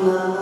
Hallelujah.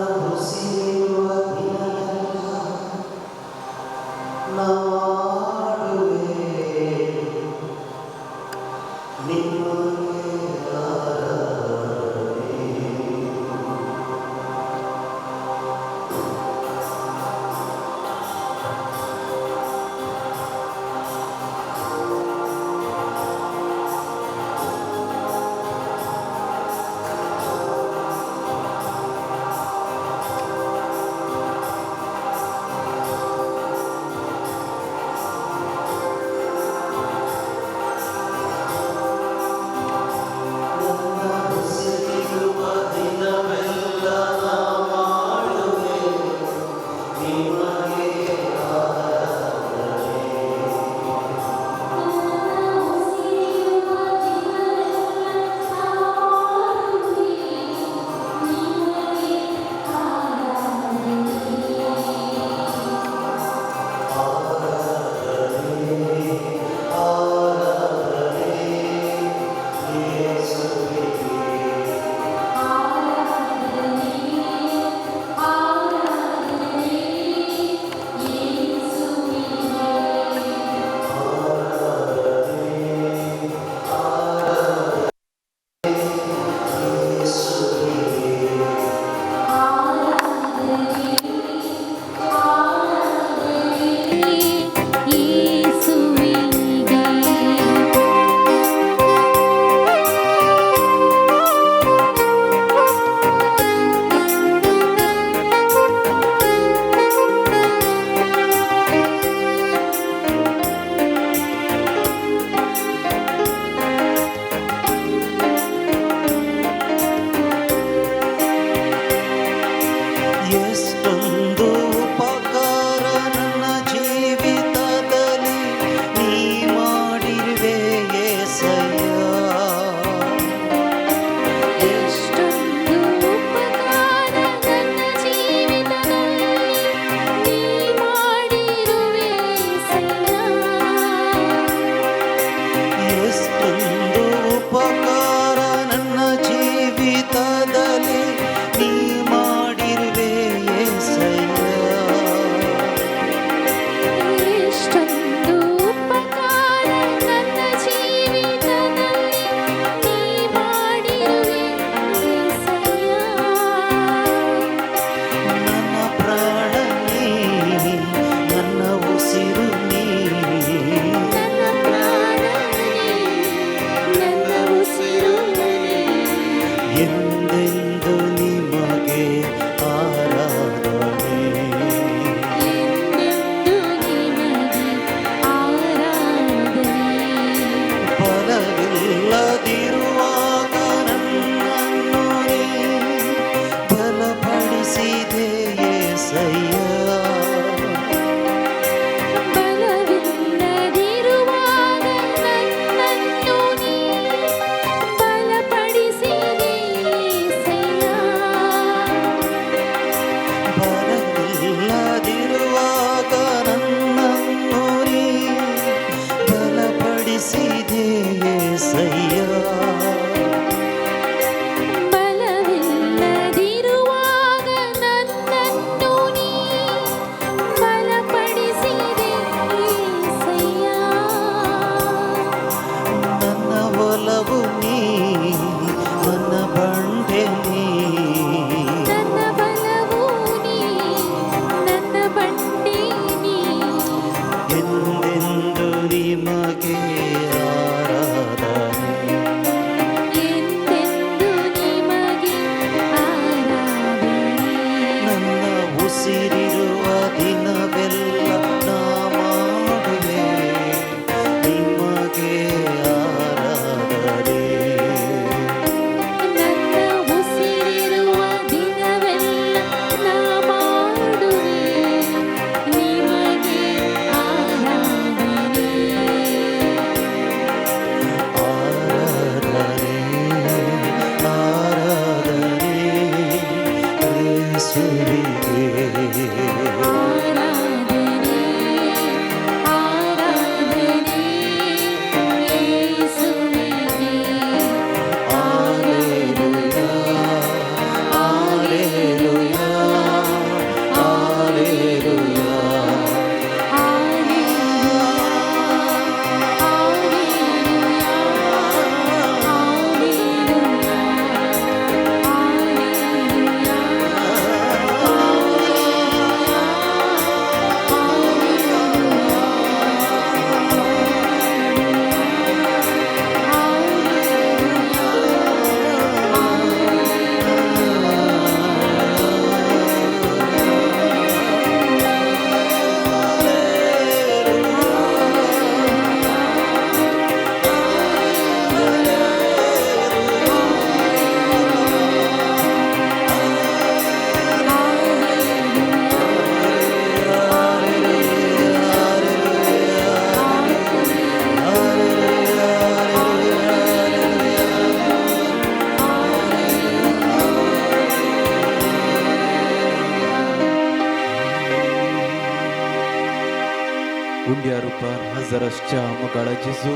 गुंड्या रुपार हजाराच्या मोगाळा जेजू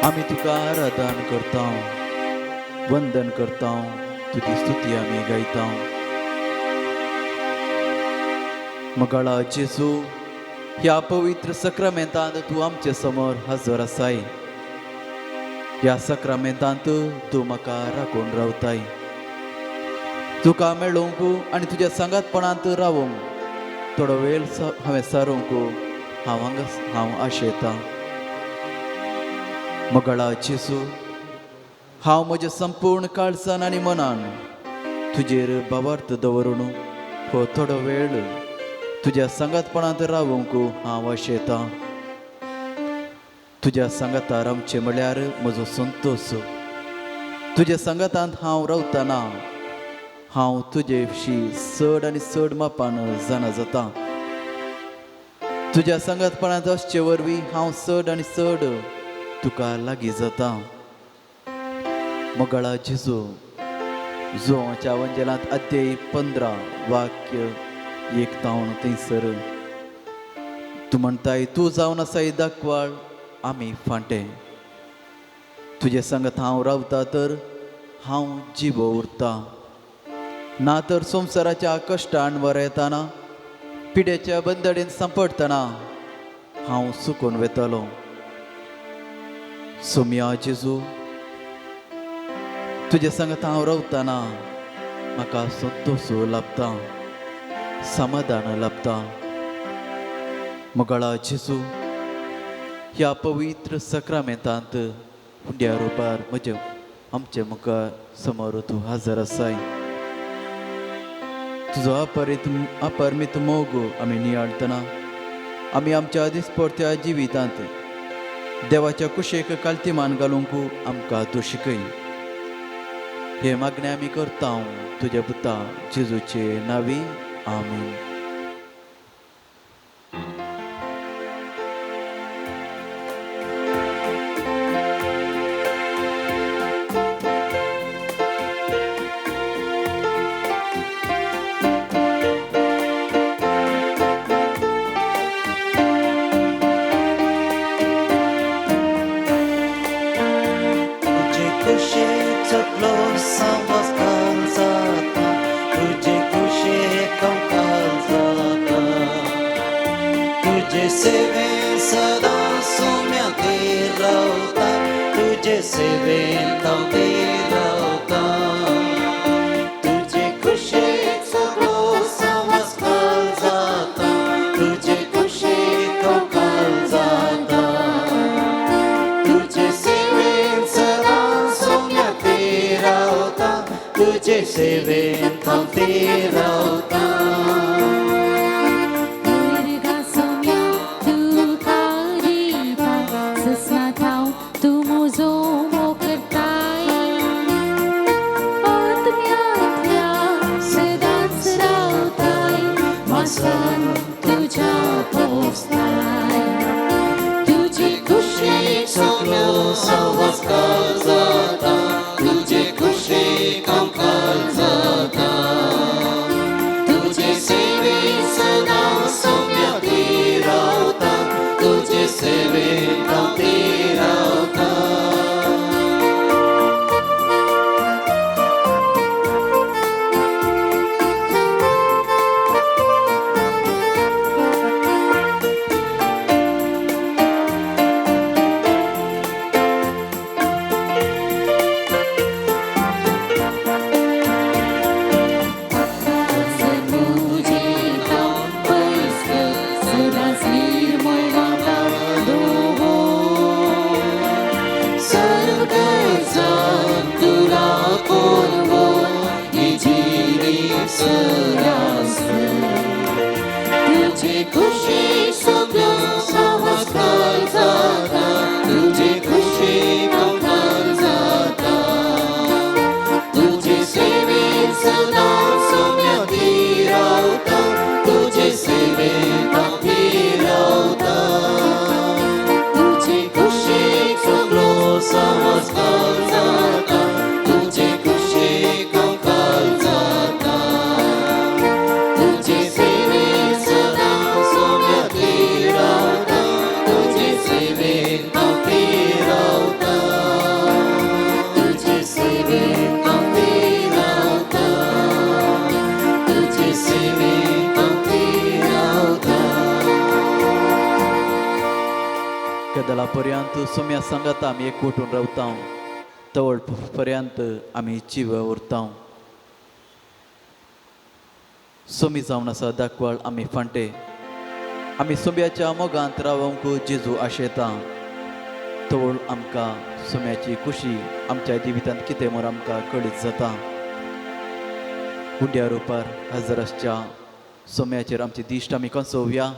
आम्ही तुका आराधन करता वंदन करता तुझी स्तुती आम्ही गायता मोगाळा जेजू ह्या पवित्र सक्रामेंतांत तू आमचे समोर हजर आसाय ह्या सक्रामेंतांत तू म्हाका राखून रावताय तुका मेळोवंक आनी तुज्या सांगातपणांत रावूंक थोडो वेळ हांवें सारूंक हांव आशेतां मोगाळा जेजू हांव म्हज्या संपूर्ण काळजान आनी मनान तुजेर भावार्थ दवरून हो थोडो वेळ तुज्या सांगातपणांत रावूंक हांव आशेतां तुज्या सांगातार आमचें म्हळ्यार म्हजो संतोश तुज्या सांगातांत हांव रावतना हांव तुजे विशीं चड आनी चड मापान जाणा जाता तुज्या सांगातपणांत आसचे वरवीं हांव चड आनी चड तुका लागीं जाता मोगाळा जेजू जोवाच्या वंजलांत अध्याय 15 वाक्य 1 तावन थंयसर तूं म्हणटाय तूं जावन आसाय दाखवाळ आमी फांटे तुजे सांगात हांव रावता तर हांव जिवो उरता ना तर संवसाराच्या कश्टान वर येताना पिड्याच्या बंदडेन सांपडतना हांव सुकून वेतालो सोम्या जेजू तुजे सांगात हांव रावतना म्हाका संतोश लाभता समाधान लाभता मोगाळा जेजू ह्या पवित्र सक्रामेंतांत हुंड्या रुपार म्हजे आमचे मुखार समोर तूं हजर आसाय तुजो अपरिमीत मोग आमी नियाळतना आमी आमच्या दिसपरत्या जिवितांत देवाच्या कुशेक काल्तिमान घालूंक आमकां तूं शिकय हे मागणें आमी करता तुज्या पुता जेजूचे नांवी आमीन सेवेन सदा सोम्याती रावता तुजे सेवेन धांवती रावता तुजे कुशीक सगळो समस्कार जाता तुजे कुशीक कंकाल जाता तुजे सेवेन सदा सोम्याती रावता तुजे सेवेन धांवती रावता तुझे सेवे सदा सोम्याती काला पर्यंत सोम्या सांगात आमी एकवटून रावता तवळ पर्यंत आमी जीव उरता सोमी जावन आसा दाखवाळ आमी फांटे आमी सोम्याच्या मोगांत रावंक जेजू आशेता तवळ आमकां सोम्याची खुशी आमच्या जिवितांत कितें म्हूण आमकां कळीत जाता हुंड्या रुपार हजरासच्या सोम्याचेर आमचे दिश्ट आमी कंसोवया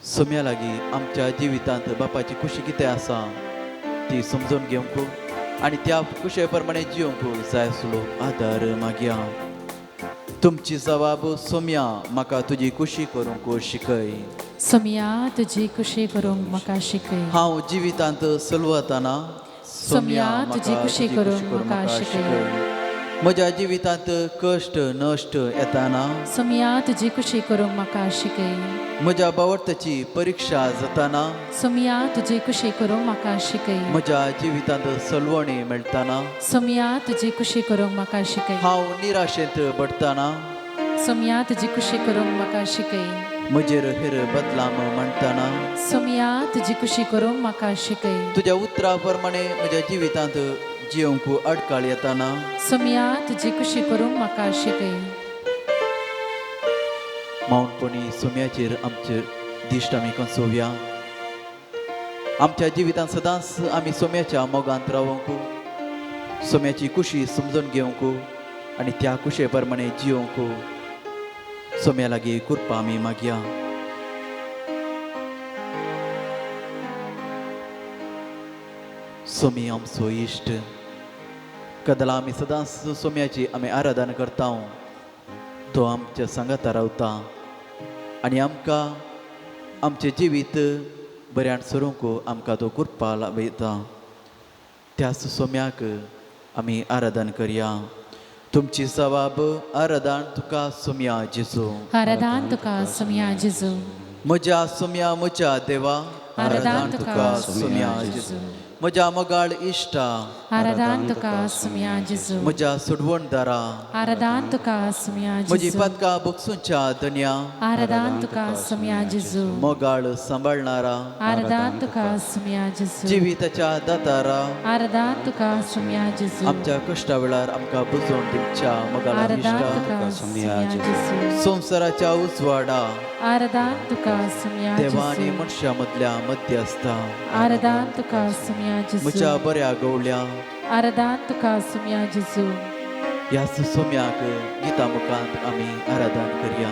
सोम्या लागीं आमच्या जिवितांत बापाची खुशी कितें आसा ती समजून घेवंक आनी त्या खुशे प्रमाणे जिवंक जाय आसलो आदार मागया तुमची जबाब सोम्या म्हाका तुजी खुशी करूंक शिकय सोम्या तुजी खुशी करूंक म्हाका शिकय हांव जिवितांत चलवताना सोम्या तुजी खुशी करूंक म्हाका शिकय म्हज्या जिवितांत कश्ट नश्ट येताना सोम्या तुजी खुशी करूंक म्हाका शिकय म्हज्या बावर्थाची परीक्षा जाताना सोम्या तुजी खुशी करूंक म्हाका शिकय म्हज्या जिवितांत सलवणी मेळटाना सोम्या तुजी खुशी करूंक म्हाका शिकय हांव निराशेंत पडटाना सोम्या तुजी खुशी करूंक म्हाका शिकय म्हजेर हेर बदलाम म्हणटाना सोम्या तुजी खुशी करूंक म्हाका शिकय तुज्या उतरा प्रमाणे म्हज्या जिवितांत जिवंक अडकाळ येताना सोम्या तुजी खुशी करूंक म्हाका शिकय मौनपणी सोम्याचेर आमचे दिश्ट आमी कंसोवया आमच्या जिवितांत सदांच आमी सोम्याच्या मोगांत रावंक सोम्याची खुशी समजून घेवंक आनी त्या खुशे प्रमाणे जिवंक सोम्या लागीं कृपा आमी मागया सोमी आमचो इश्ट कदला आमी सदांच सोम्याची आमी आराधना करता तो आमच्या सांगाता रावता आनी आमकां आमचें जिवीत बऱ्यान सरूंक आमकां तो कृपा लाभयता त्याच सोम्याक आमी आराधन करया तुमची जबाब आराधन तुका सोम्या जेजू आराधन तुका सोम्या जेजू म्हज्या सोम्या म्हज्या देवा आराधन तुका सोम्या जेजू म्हज्या मोगाळ इश्टा आराधन तुका सोम्या जेजू म्हज्या सुडवणदारा आराधन तुका सोम्या म्हजी जेजू पदकां बोगसूंच्या धन्या आराधन तुका सोम्या जेजू मोगाळ सांबाळणारा आराधन तुका सोम्या जेजू जिविताच्या दातारा आराधन तुका सोम्या जेजू आमच्या कश्टा वेळार आमकां बुजोवन दिवच्या मोगाळ आराधन इश्टा तुका सोम्या जेजू संवसाराच्या उजवाडा आराधन तुका सोम्या देवा आनी जेजू मनशा मदल्या मध्य आसता आराधन तुका सोम्या जेजू म्हज्या बऱ्या गवळ्या आराधन तुका सोम्या जेजू ह्याच सोम्याक गिता मुखांत आमी आराधन करया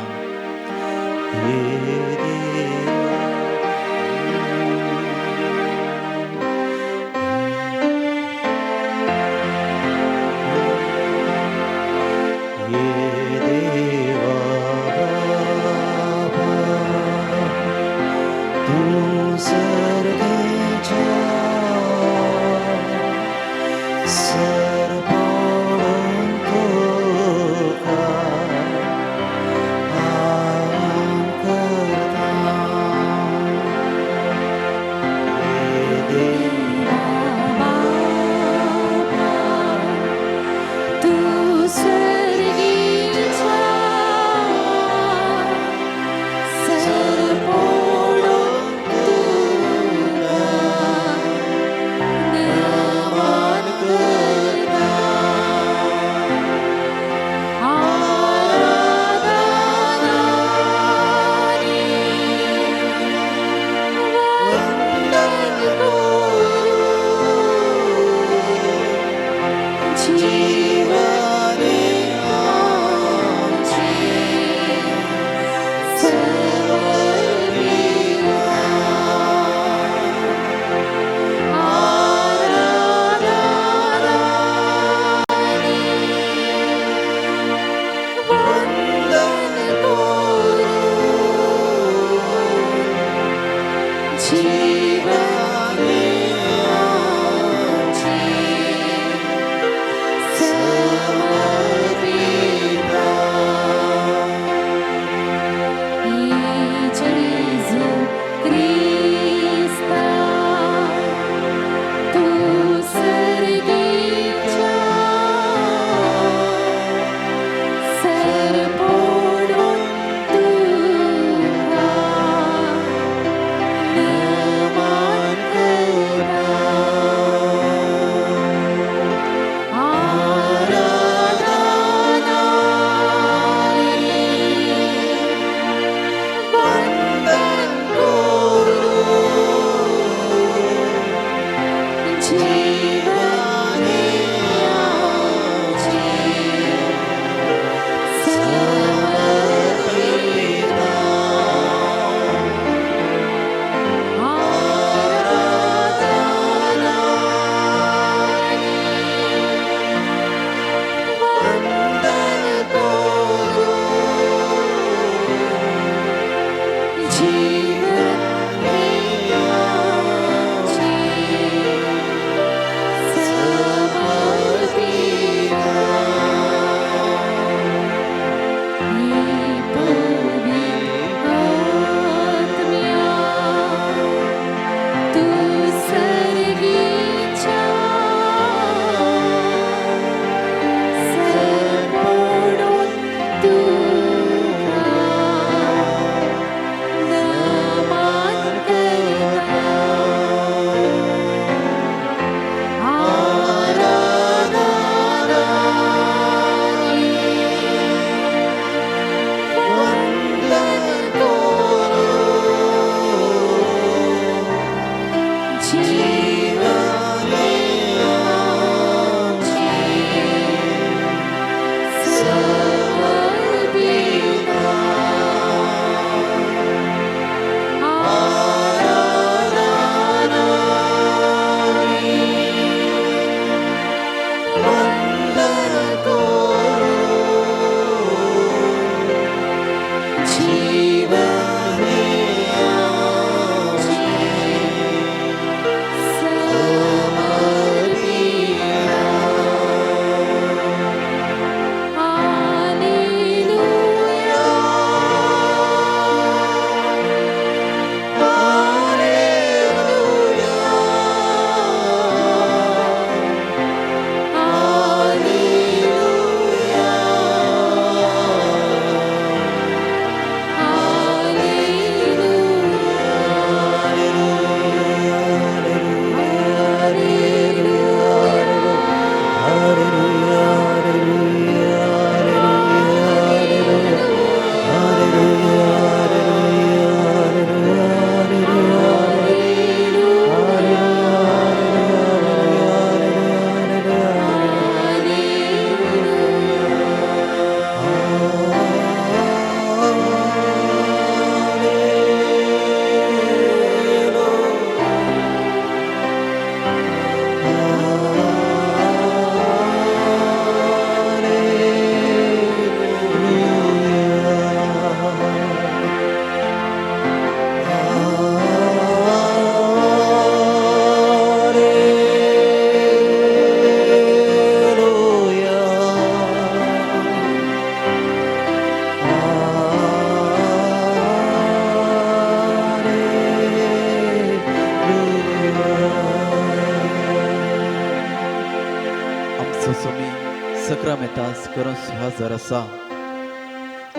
सक्रामेतास करूंस हजर आसा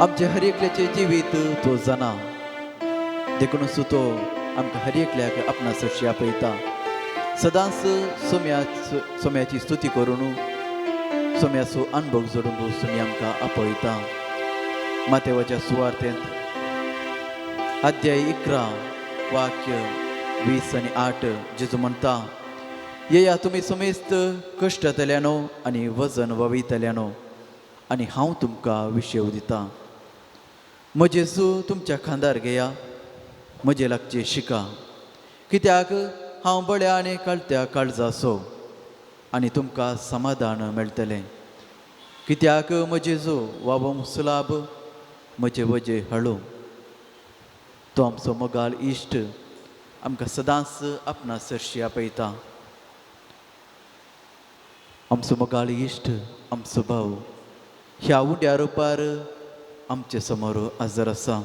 आमचे हर एकल्याचे जिवीत तो जाणा देखून तो आमकां हर एकल्याक आपणा सरशी आपयता सदांच सोम्याची स्तुती करून सोम्याचो अनुभव जोडूंक सोमी आमकां आपयता मातेवाच्या सुवार्तेंत अध्याय 11 वाक्य 20 आनी 8 जेजू म्हणटा येया तुमी समेस्त कश्टांतल्यानो आनी वजन वयतल्यानो आनी हांव तुमकां विशेव दितां म्हजे जेजू तुमच्या खांदार घेया म्हजे लागचे शिका कित्याक हांव बळ्या आनी कळत्या काळजाचो आनी तुमकां समाधान मेळटलें कित्याक म्हजे जो वावम सुलाब म्हजे वजे हळू तो आमचो मोगाल इश्ट आमकां सदांच आपणा सरशी आपयता आमचो मोगाल इश्ट आमचो भाव ह्या उड्या रुपार आमचे समोर हजर आसा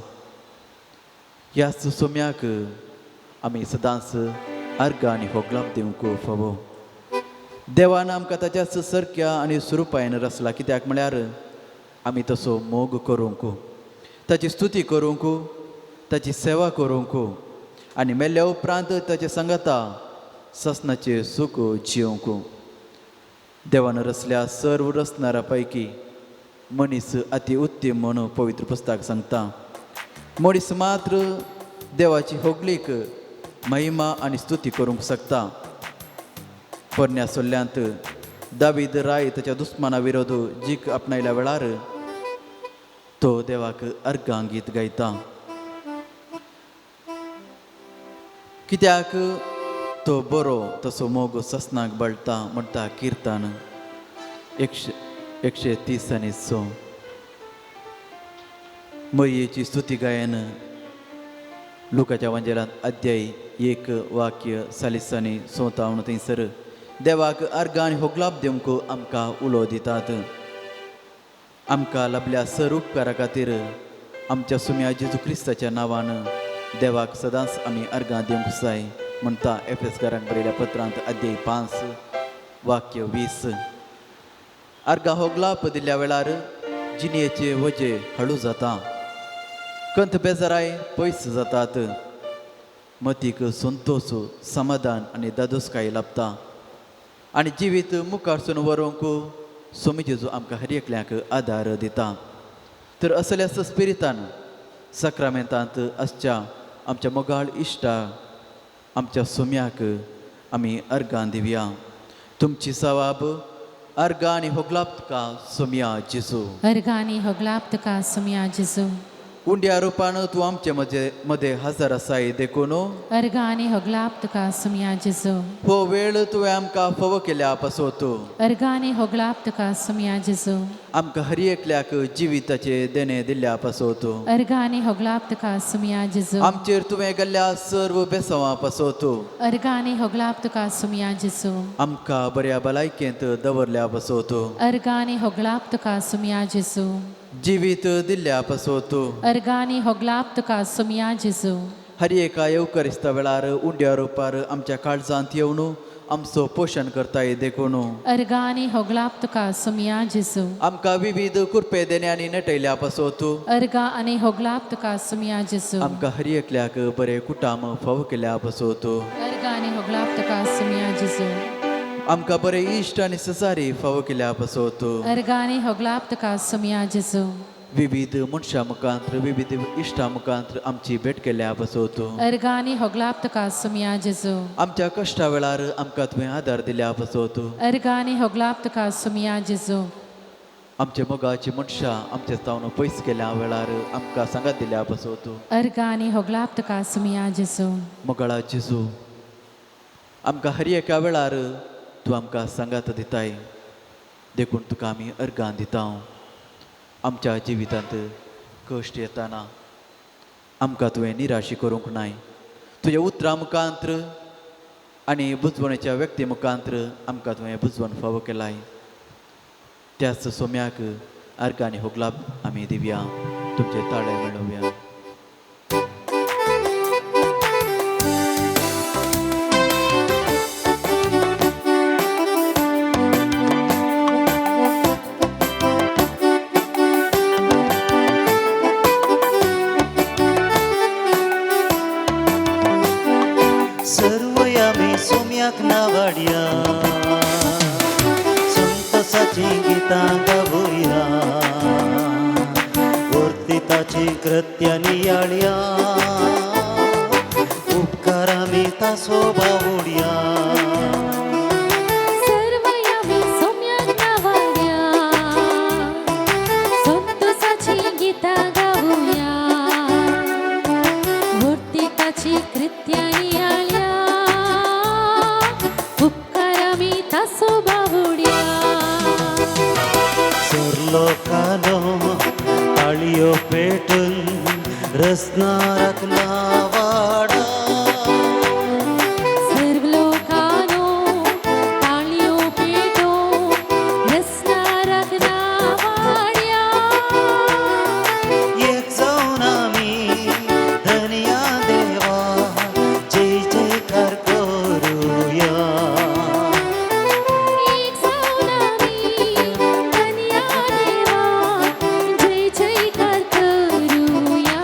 ह्याच सोम्याक आमी सदांच अर्घ आनी होगलाप दिवंक फावो देवान आमकां ताच्याच सारक्या आनी स्वरुपायन रचला कित्याक म्हळ्यार आमी तसो मोग करूंक ताची स्तुती करूंक ताची सेवा करूंक आनी मेल्ल्या उपरांत ताचे संगता ससनाचे सूख जियोंक देवान रचल्या सर्व रचणाऱ्या पैकी मनीस अति उत्तम म्हणून पवित्र पुस्तक सांगता मनीस मात्र देवाची होगलीक महिमा आनी स्तुती करूंक शकता पोरण्या सोल्ल्यांत दावीद राय ताच्या दुस्माना विरोध जीक आपणायल्या वेळार तो देवाक अर्गां गीत गायता कित्याक तो बरो तसो मोग ससनाक बळटा म्हणटा किर्तन 130 आनी 6 मरियेची स्तुती गायन लुकाच्या वंजेलांत अध्याय 1 वाक्य 40 आनी 57 थंयसर देवाक अर्गां आनी होगलाप दिवंक आमकां उलो दितात आमकां लाभल्या सर उपकारा खातीर आमच्या सुम्या जेजू क्रिस्ताच्या नांवान देवाक सदांच आमी अर्गां दिवंक जाय म्हणटा एफेसकारांक बरयल्या पत्रांत अध्याय 5 वाक्य 20 अर्गां होगलाप दिल्ल्या वेळार जिणेचे वजे हळू जाता कंत बेजाराय पयस जातात मतीक संतोष समाधान आनी दादोसकाय लाभता आनी जिवीत मुखारसून व्हरूंक सोमी जेजू आमकां हर एकल्याक आदार दिता तर असल्याच स्पिरितान सक्रामेंतांत आसच्या आमच्या मोगाळ इश्टा आमच्या सोम्याक आमी अर्गां दिवया तुमची सवाब अर्गां आनी होगलाप तुका सोम्या जेजू अर्गां आनी होगलाप तुका सोम्या जेजू उंड्या रुपान तूं आमचे मदें हजर आसाय देखून अर्गां आनी होगलाप तुका सोम्या जेजू हो वेळ तुवें आमकां फोव केल्या पासत अर्गां आनी होगलाप तुका सोम्या जेजू आमकां हर एकल्याक जिविताचे देणे दिल्ल्या पासत अर्गां आनी होगलाप तुका सोम्या जेजू आमचेर तुवें गेल्ल्या सर्व बेसवां पासत अर्गां आनी होगलाप तुका सोम्या जेजू आमकां बऱ्या भलायकेंत दवरल्या पासत अर्गां आनी होगलाप तुका सोम्या जेजू जिवीत दिल्ल्या पासत अर्गां आनी होगलाप तुका सोम्या जेजू हर एका येवकारिस्ता वेळार उंड्या रुपार आमच्या काळजांत येवन आमचो पोशण करताय देखून अर्गां आनी होगलाप तुका सोम्या जेजू आमकां विविध कुरपे देण्यांनी नटयल्या पासत अर्गां आनी होगलाप तुका सोम्या जेजू आमकां हर एकल्याक बरे कुटाम फाव केल्या पासत अर्गां आनी होगलाप तुका सोम्या जेजू आमकां बरे इश्ट आनी ससारी फाव केल्या पासत अर्गां आनी होगलाप तुका सोम्या जेजू विविध मनशां मुखांत्र विविध इश्टां मुखांत्र आमची भेट केल्या पासत अर्गां आनी होगलाप तुका सोम्या जेजू आमच्या कश्टा वेळार आमकां तुवें आदार दिल्या पासत अर्गां आनी होगलाप तुका सोम्या जेजू आमच्या मोगाची मनशां आमचे जावन पयस केल्या वेळार आमकां सांगात दिल्या पासत अर्गां आनी होगलाप तुका सोम्या जेजू मोगाळा जेजू आमकां हर एका वेळार तूं आमकां सांगात दिताय देखून तुका आमी अर्गां दिता आमच्या जिवितांत कश्ट येताना आमकां तुवें निराशी करूंक नाय तुज्या उतरां मुखांत्र आनी बुजवणेच्या व्यक्ती मुखांत्र आमकां तुवें बुजवण फावो केलाय त्याच सोम्याक अर्गां आनी होगलाप आमी दिवया तुमचे ताळे मेळोवया सोम्याक नावाड्या संतोषाची गितां गावुया वर्तिताची कृत्या नियाळ्या उपकारांनी तासो बावुड्या सर्वयामी सोम्याक नावाड्या संतोषाची गीता गावुया वर्तिताची कृत्यानी आल्या उपकारामी तासो बावुड्या लोकानो ताळयो पेटून रसनाराक नावाडा सर्व लोकांनो ताळयो पेटोवन रसनाराक नावाड्या एक जावन आमी धन्या देवा जय जयकार करूया एक जावन आमी धन्या देवा जय जयकार करूया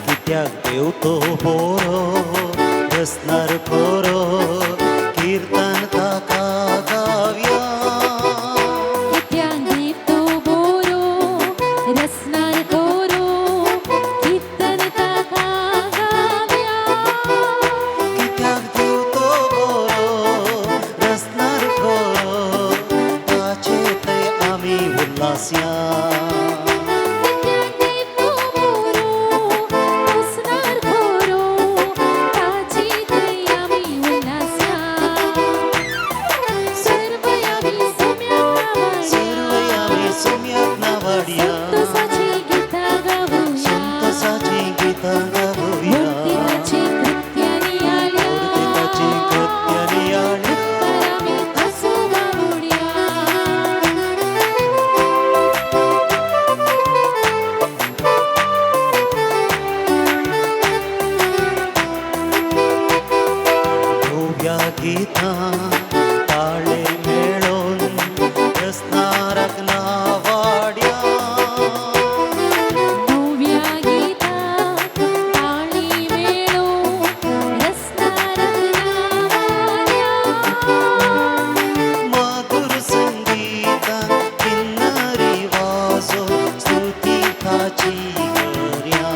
कित्याक देव तो बरो रसनार करो कीर्तन ताका गावया कित्याक देव तो बरो रसनार करो कीर्तन ताका गावया कित्याक देव तो बरो रसनार करो ताचे थंय आमी उल्हासया कित्याक देव तो बरो रसनार करो ताची थंय आमी उल्हासया सर्वयामी सोम्याक नावाड्या संतोषाची गीता गावुया संतोषाची गितां गावुया वर्तिताची कृत्यानी आल्या वर्तिताची कृत्या नियाळ्या उपकारामी तासो बावुड्या भव्या गीतां ताळे मेळोन रसनाराक नावाड्या नव्या गीताक ताळी मेळोवन रसनाराक नावाड्या मधुर संगीतां किन्नरी वाजो स्तुती ताची करया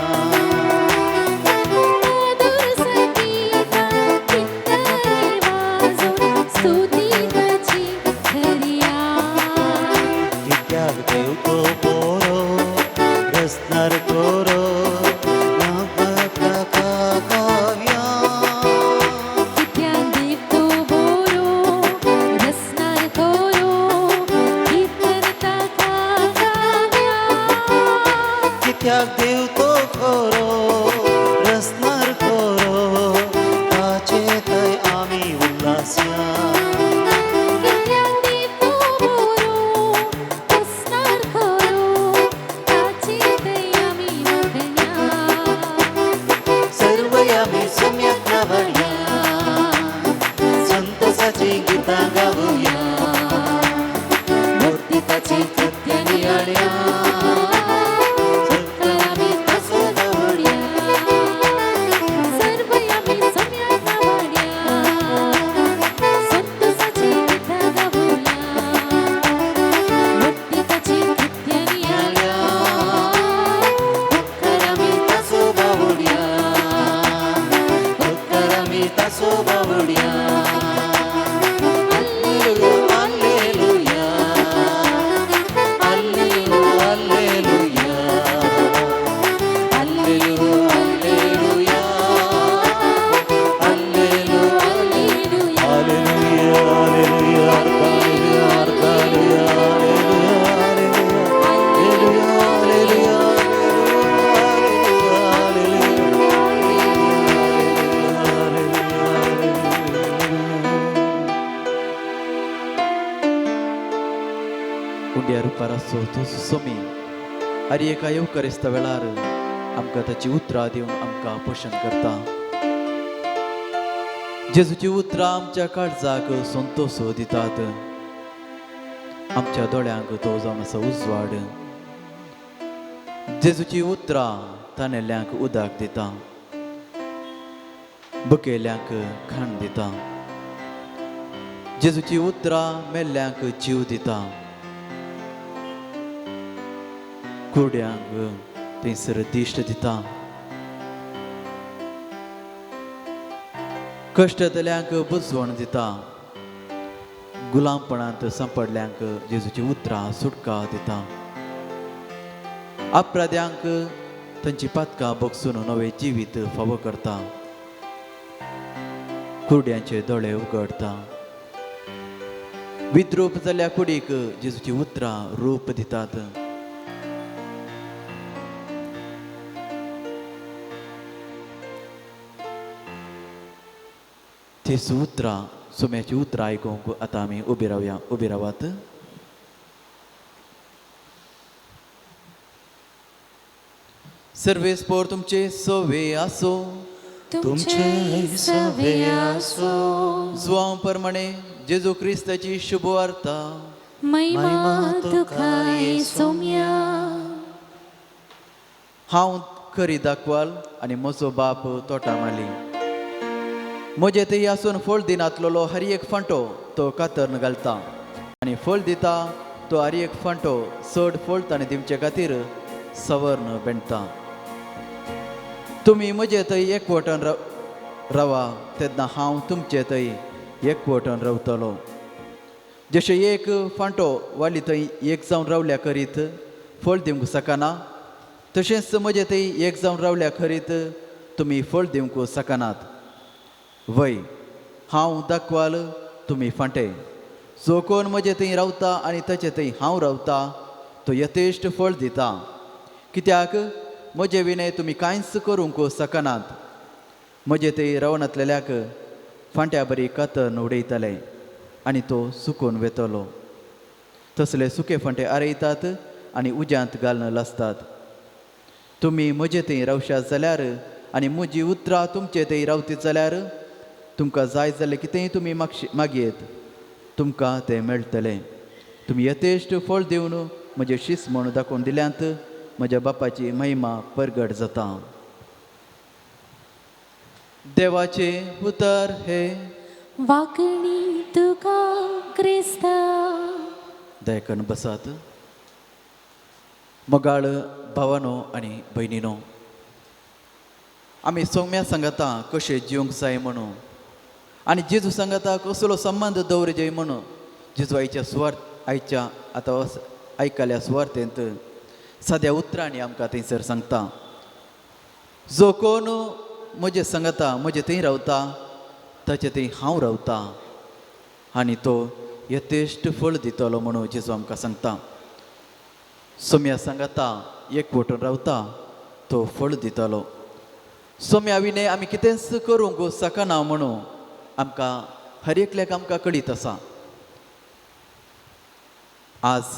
मधुर संगीताक किन्नरी वाजोवन स्तुती ताची करया कित्याक देव तो बरो रसनार करो नाका गावया कित्याक देव तो बरो रसनार करो कीर्तन ताका गावया कित्याक देव तो बरो रसनार करो ताचे थंय आमी उल्हासया कित्याक देव तो बरो रसनार करो ताची थंय आमी वखणया सर्वयामी सोम्याक नावाड्या संतोषाची गितां गावुया वर्तिताची कृत्या नियाळ्या उपकारामी तासो बावुड्या सर्वयामी सोम्याक नावाड्या संतोषाची गीता गावुया वर्तिताची कृत्यानी आल्या उपकारामी तासो बावुड्या उपकारामी तासो बावुड्या hallelujah hallelujah hallelujah hallelujah hallelujah hallelujah hallelujah उंड्या रुपार आसो तो सोमी आनी एका येवकारेस्ता वेळार आमकां ताची उतरां दिवन आमकां पोशण करता जेजूची उतरां आमच्या काळजाक संतोष दितात आमच्या दोळ्यांक तो जावन आसा उजवाड जेजूची उतरां तानेल्ल्यांक उदक दिता बुकेल्यांक खाण दिता जेजूची उतरां मेल्ल्यांक जीव दिता. कुरड्यांक थंयसर दिश्ट दिता. कश्टतल्यांक बुजवण दिता. गुलामपणांत सांपडल्यांक जेजूची उतरां सुटका दिता. अपराध्यांक तांची पातकां बोगसून नवे जिवीत फावो करता. कुरड्यांचे दोळे उगडता. विद्रूप जाल्ल्या कुडीक जेजूची उतरां रूप दितात. ती उतरां सोम्याची उतरां आयकूंक आतां आमी उबी रावात. सर्वेस्पोर तुमचे सोवे आसो. तुमचे सवे आसो. जुआंव परमणे जेजू क्रिस्ताची शुभ वार्ता महिमा तुका सोम्या. हांव खरी दाखवाल आनी म्हजो बाप तोटा माली. म्हजे थंय आसून फळ दिनातलो हर एक फांटो तो कातरन घालता आनी फळ दिता तो हर एक फांटो चड फळ ताणें दिवचे खातीर सवर्ण बेंडटा. तुमी म्हजे थंय एकवटान रावा तेन्ना हांव तुमचे थंय एकवटान रावतलो. जशें एक फांटो वाली थंय एक जावन रावल्या करीत फळ दिवंक शकना तशेंच म्हजे थंय एक जावन रावल्या करीत तुमी फळ दिवंक शकनात. वय हांव दाखवाल तुमी फांटे. जो कोण म्हजे थंय रावता आनी ताचे थंय हांव रावता तो यथेश्ट फळ दिता. कित्याक म्हजे विणे तुमी कांयच करूंक शकनात. म्हजे थंय रावनातलेल्याक फांट्या बरी कातन उडयतले आनी तो सुकून वेतलो. तसले सुके फांटे आरयतात आनी उज्यांत घालून लासतात. तुमी म्हजे थंय रावशात जाल्यार आनी म्हजी उतरां तुमचे थंय रावती जाल्यार तुमकां जाय जाल्लें कितेंय तुमी मागयेत तुमकां तें मेळटलें. तुमी यथेश्ट फळ दिवन म्हजे शीस म्हूण दाखोवन दिल्यांत म्हज्या बापाची महिमा परगट जाता. देवाचे उतर हे वाकणी तुका क्रिस्ता. दयकन बसात. मोगाळ भावानो आनी भयणीनो, आमी सौम्या सांगाता कशें जिवंक जाय म्हणून आनी जेजू सांगाता कसलो संबंद दवरचे म्हणून जेजू आयच्या आतां आयकल्या सुवार्तेंत सद्या उतरांनी आमकां थंयसर सांगता. जो कोण म्हजे सांगाता म्हजे थंय रावता ताचे थंय हांव रावता आनी तो यथेश्ट फळ दितलो म्हणून जेजू आमकां सांगता. सोम्या सांगाता एकवटून रावता तो फळ दितलो. सोम्या विणे आमी कितेंच करूंक शकना म्हणून आमकां हर एकल्याक आमकां कळीत आसा. आज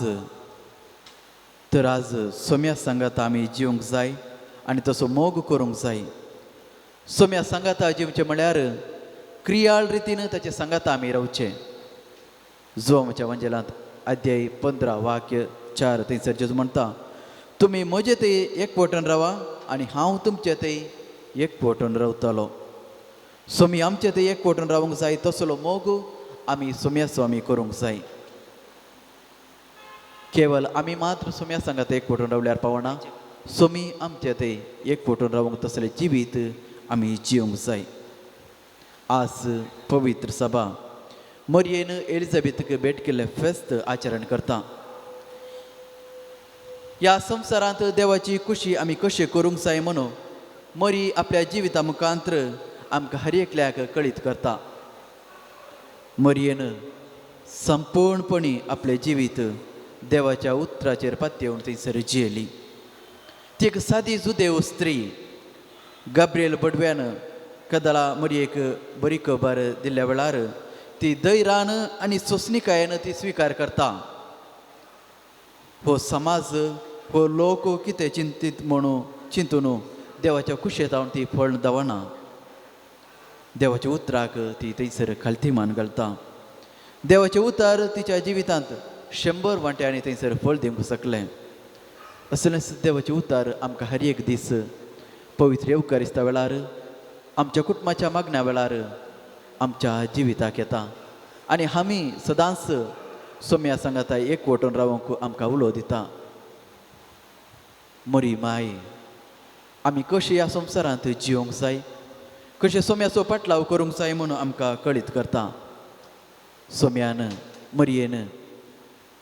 सोम्या सांगाता आमी जिवंक जाय आनी तसो मोग करूंक जाय. सोम्या सांगाता जिवचें म्हळ्यार क्रियाळ रितीन ताचे सांगाता आमी रावचें. जुआंवाच्या वंजेलांत अध्याय 15 वाक्य 4 थंयसर जेजू म्हणटा, तुमी म्हजे थंय एकवटून रावा आनी हांव तुमचे थंय एकवटून रावतलो. सोमी आमचे थंय एकवटून रावंक जाय तसलो मोग आमी सोम्याचो आमी करूंक जाय. केवळ आमी मात्र सोम्या सांगात एकवटून रावल्यार पावना. सोमी आमचे थंय एकवटून रावंक तसलें जिवीत आमी जिवंक जाय. आज पवित्र सभा मरयेन एलिझाबेथक भेट केल्लें फेस्त आचरण करता. ह्या संवसारांत देवाची खुशी आमी कशी करूंक जाय म्हणून मरी आपल्या जिविता मुखांत्र आमकां हर एकल्याक कळीत करता. मरयेन संपूर्णपणी आपलें जिवीत देवाच्या उतराचेर पातयेवन थंयसर जियेली. ती एक सादी जुदेव स्त्री. गाब्रिएल बडव्यान कदला मरयेक बरी खबर दिल्ल्या वेळार ती धैर्यान आनी सोंसणीकायेन ती स्विकार करता. हो समाज हो लोक कितें चिंतीत म्हणून चिंतून देवाच्या कुशेंत हांव ती फळ दवना. देवाच्या उतराक ती थंयसर खालतीमान घालता. देवाचें उतर तिच्या जिवितांत 100 वांट्यांनी थंयसर फळ दिवंक शकलें. असलेंच देवाचें उतर आमकां हर एक दीस पवित्र वेळार आमच्या कुटुंबाच्या मागण्या वेळार आमच्या जिविताक येता आनी आमी सदांच सोम्या सांगाता एकवटून रावंक आमकां उलो दिता. मरी माय, आमी कशी ह्या संवसारांत जिवंक जाय, कशें सोम्याचो पाटलाव करूंक जाय म्हणून आमकां कळीत करता. सोम्यान मरयेन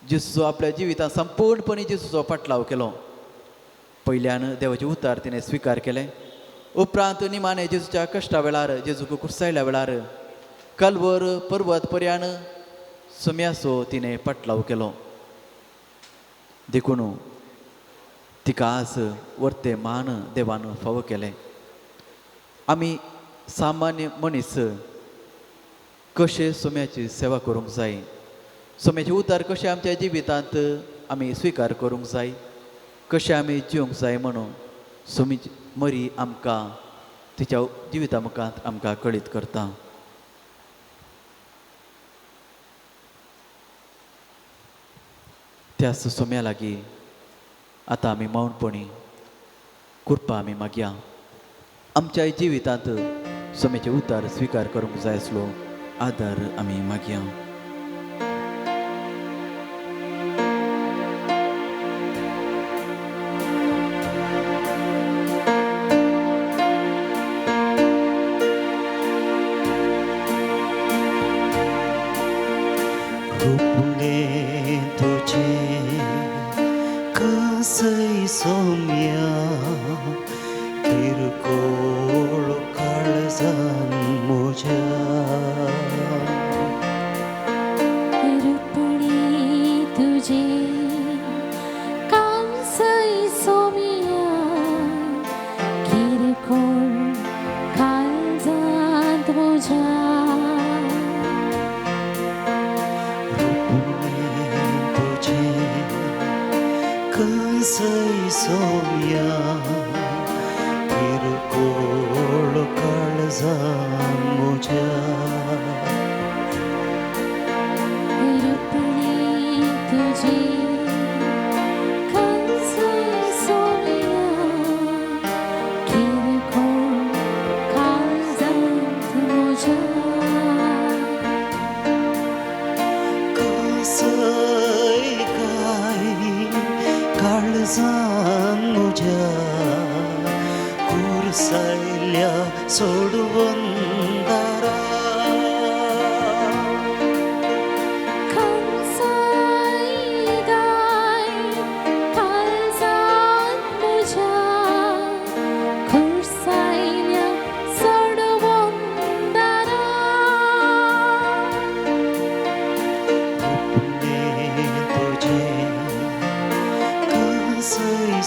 जेजूचो आपल्या जिवितांत संपूर्णपणी जेजूचो पाटलाव केलो. पयल्यान देवाचे उतार तिणें स्विकार केले. उपरांत निमाणे जेजूच्या कश्टा वेळार, जेजूक कुर्सायल्या वेळार कल्वर पर्वत पर्यान सोम्याचो तिणें पाटलाव केलो. देखून तिका आज वर्ते मान देवान फावो केले. आमी सामान्य मनीस कशे सोम्याची सेवा करूंक जाय, सोम्याचे उतार कशे आमच्या जिवितांत आमी स्विकार करूंक जाय, कशें आमी जिवंक जाय म्हणून सोमी मरी आमकां तिच्या जिविता मुखांत आमकां कळीत करता. त्याच सोम्या लागीं आतां आमी मौनपणी कृपा आमी मागया. आमच्या जिवितांत सोम्याचे उतार स्विकार करूंक जाय आसलो आदार आमी मागया. रुपणे तुझे कसई सोम्या, किरकोळ काळजान म्हज्या. रुपणी तुझे कांसय सोमिया, किरकोळ काळजांत म्हज्या. कसई सोम्या, किरकोळ काळजान म्हज्या. रुपणी तुझे कांसय सोमिया, किरकोळ काळजांत म्हज्या. कसई काय काळजान म्हज्या, कुरसायल्या सोडवून दारा.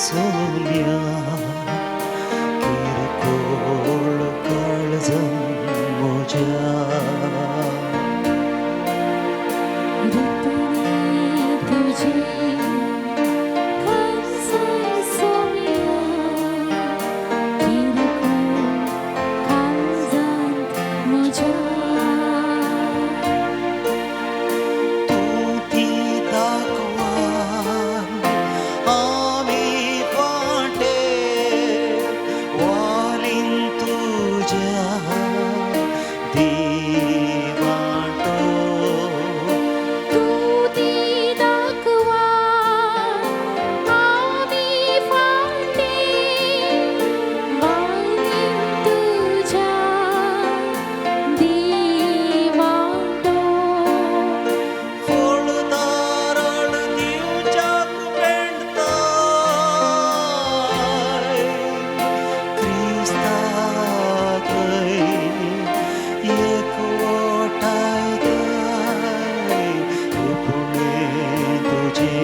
सोम्या, किरकोळ काळजान म्हज्या. रुपणी तुझे कांसय सोमिया, किरकोळ काळजांत म्हज्या. तूं ती दाखवान आमी फाटे वालीन तुज्या देवाटो. तूं ती दाखवा आमी फाटे वालीन तुज्या देवाटो. फळदाराळ दिवच्याक पेंडताय, क्रिस्ताकय एकवटाय दाय. रुपणे तुझे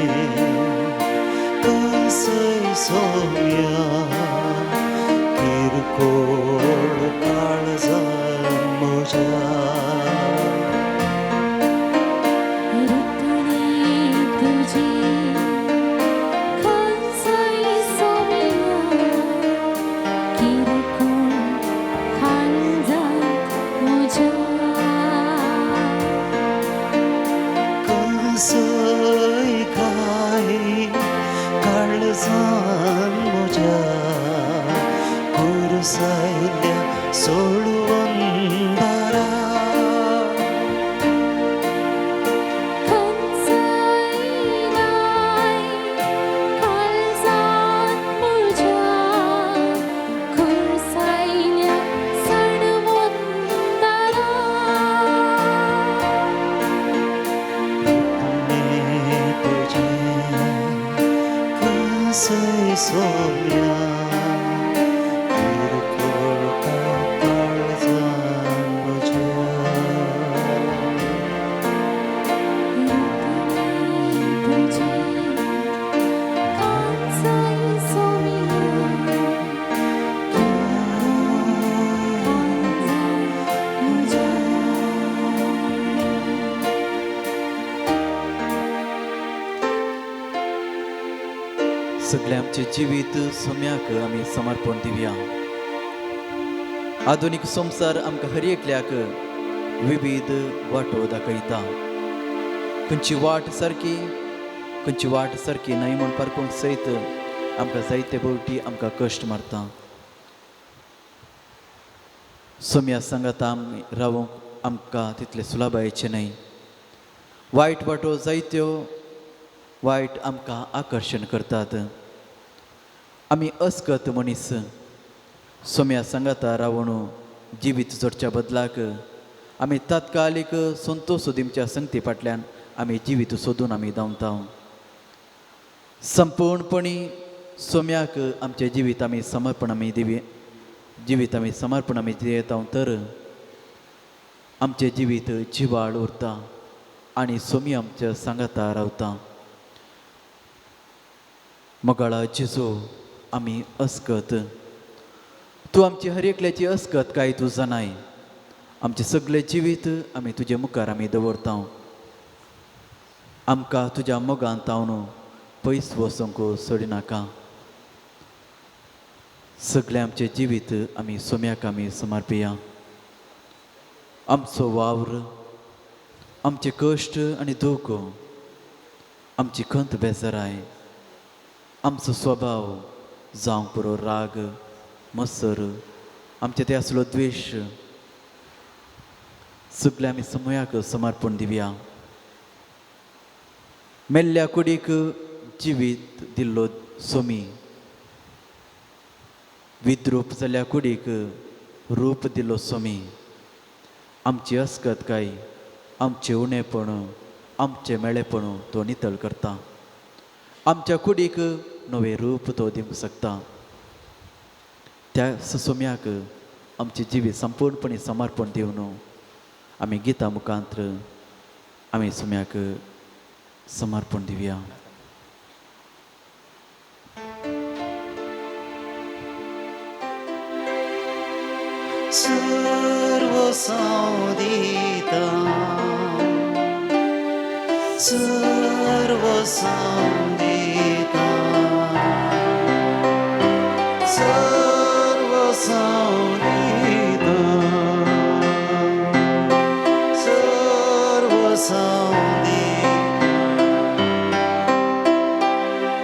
कसय सोम्या, किरकोळ काळजान म्हज्या. रुपणी तुझे कांसय सोमिया, किरकोळ काळजांत म्हज्या. कसय काय काळजान म्हज्या, कुरसायल्या सोडवून दारा. सई सोम्या किरकोळ काळजान म्हज्या सगळे आमचे जिवीत सोम्याक आमी समर्पण दिवया. आधुनीक संवसार आमकां हर एकल्याक विविध वाटो दाखयता. खंयची वाट सारकी न्हय म्हण पारखूंक सयत आमकां जायते फावटी आमकां कश्ट मारता. सोम्या सांगात आमी रावूंक आमकां तितलें सुलभायेचें न्हय. वायट वाटो जायत्यो वायट आमकां आकर्शण करतात. आमी अस्कत मनीस सोम्या सांगाता रावून जिवीत जोडच्या बदलाक आमी तात्कालीक संतोश दिवच्या संगती फाटल्यान आमी जिवीत सोदून आमी धांवता. संपूर्णपणी सोम्याक आमचें जिवीत आमी समर्पण आमी दियेता तर आमचें जिवीत जिवाळ उरता आनी सोमी आमच्या सांगाता रावता. मोगाळा जेजू आमी अस्कत तूं आमची हर एकल्याची अस्कत काय तूं जाणाय. आमचें सगळें जिवीत आमी तुजे मुखार आमी दवरता. आमकां तुज्या मोगान तावन पयस वचूंक सोडिनाका. सगळें आमचें जिवीत आमी सोम्याक आमी समर्पिया. आमचो वावर आमचे कश्ट आनी दूख आमची खंत बेजाराय आमचो स्वभाव जावं पुरो राग मत्सर आमचे ते असलो द्वेश सगळे आमी सोम्याक समर्पण दिवया. मेल्ल्या कुडीक जिवीत दिल्लो सोमी विद्रूप जाल्ल्या कुडीक रूप दिल्लो सोमी आमची अस्कत काय आमचें उणेपण आमचें मेळेपण तो नितळ करता. आमच्या कुडीक नवें रूप तो दिवंक शकता. त्या सोम्याक आमचें जिवीत संपूर्णपणी समर्पण दिवन आमी गितां मुखांतर आमी सोम्याक समर्पण दिवया. सर्व संदिता सर्व संदिता सर्व संदिता सर्व संदिता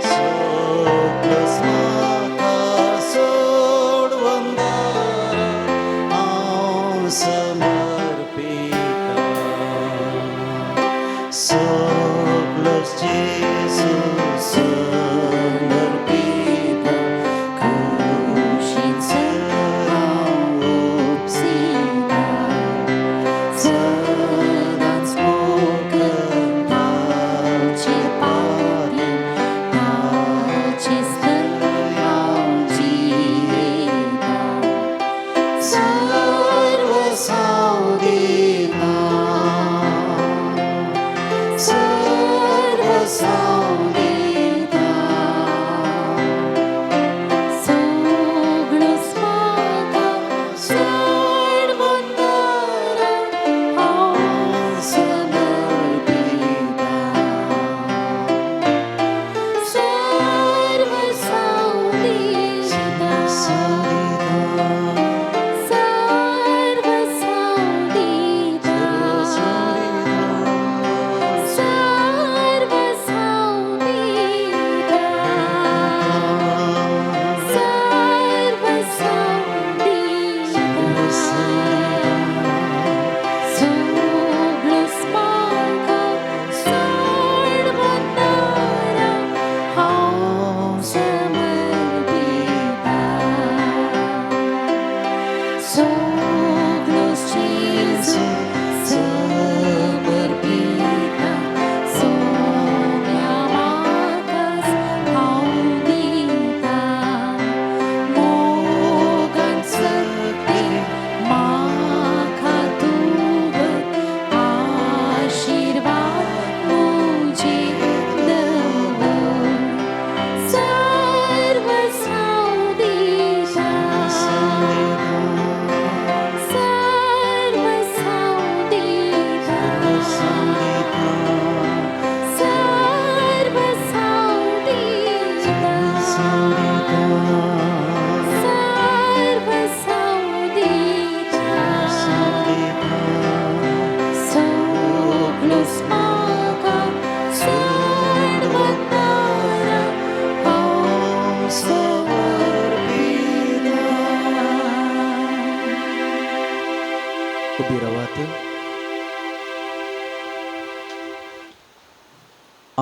सोप्लस माता सोडवंदार हांव समर्पिता. सोप्लस जेजू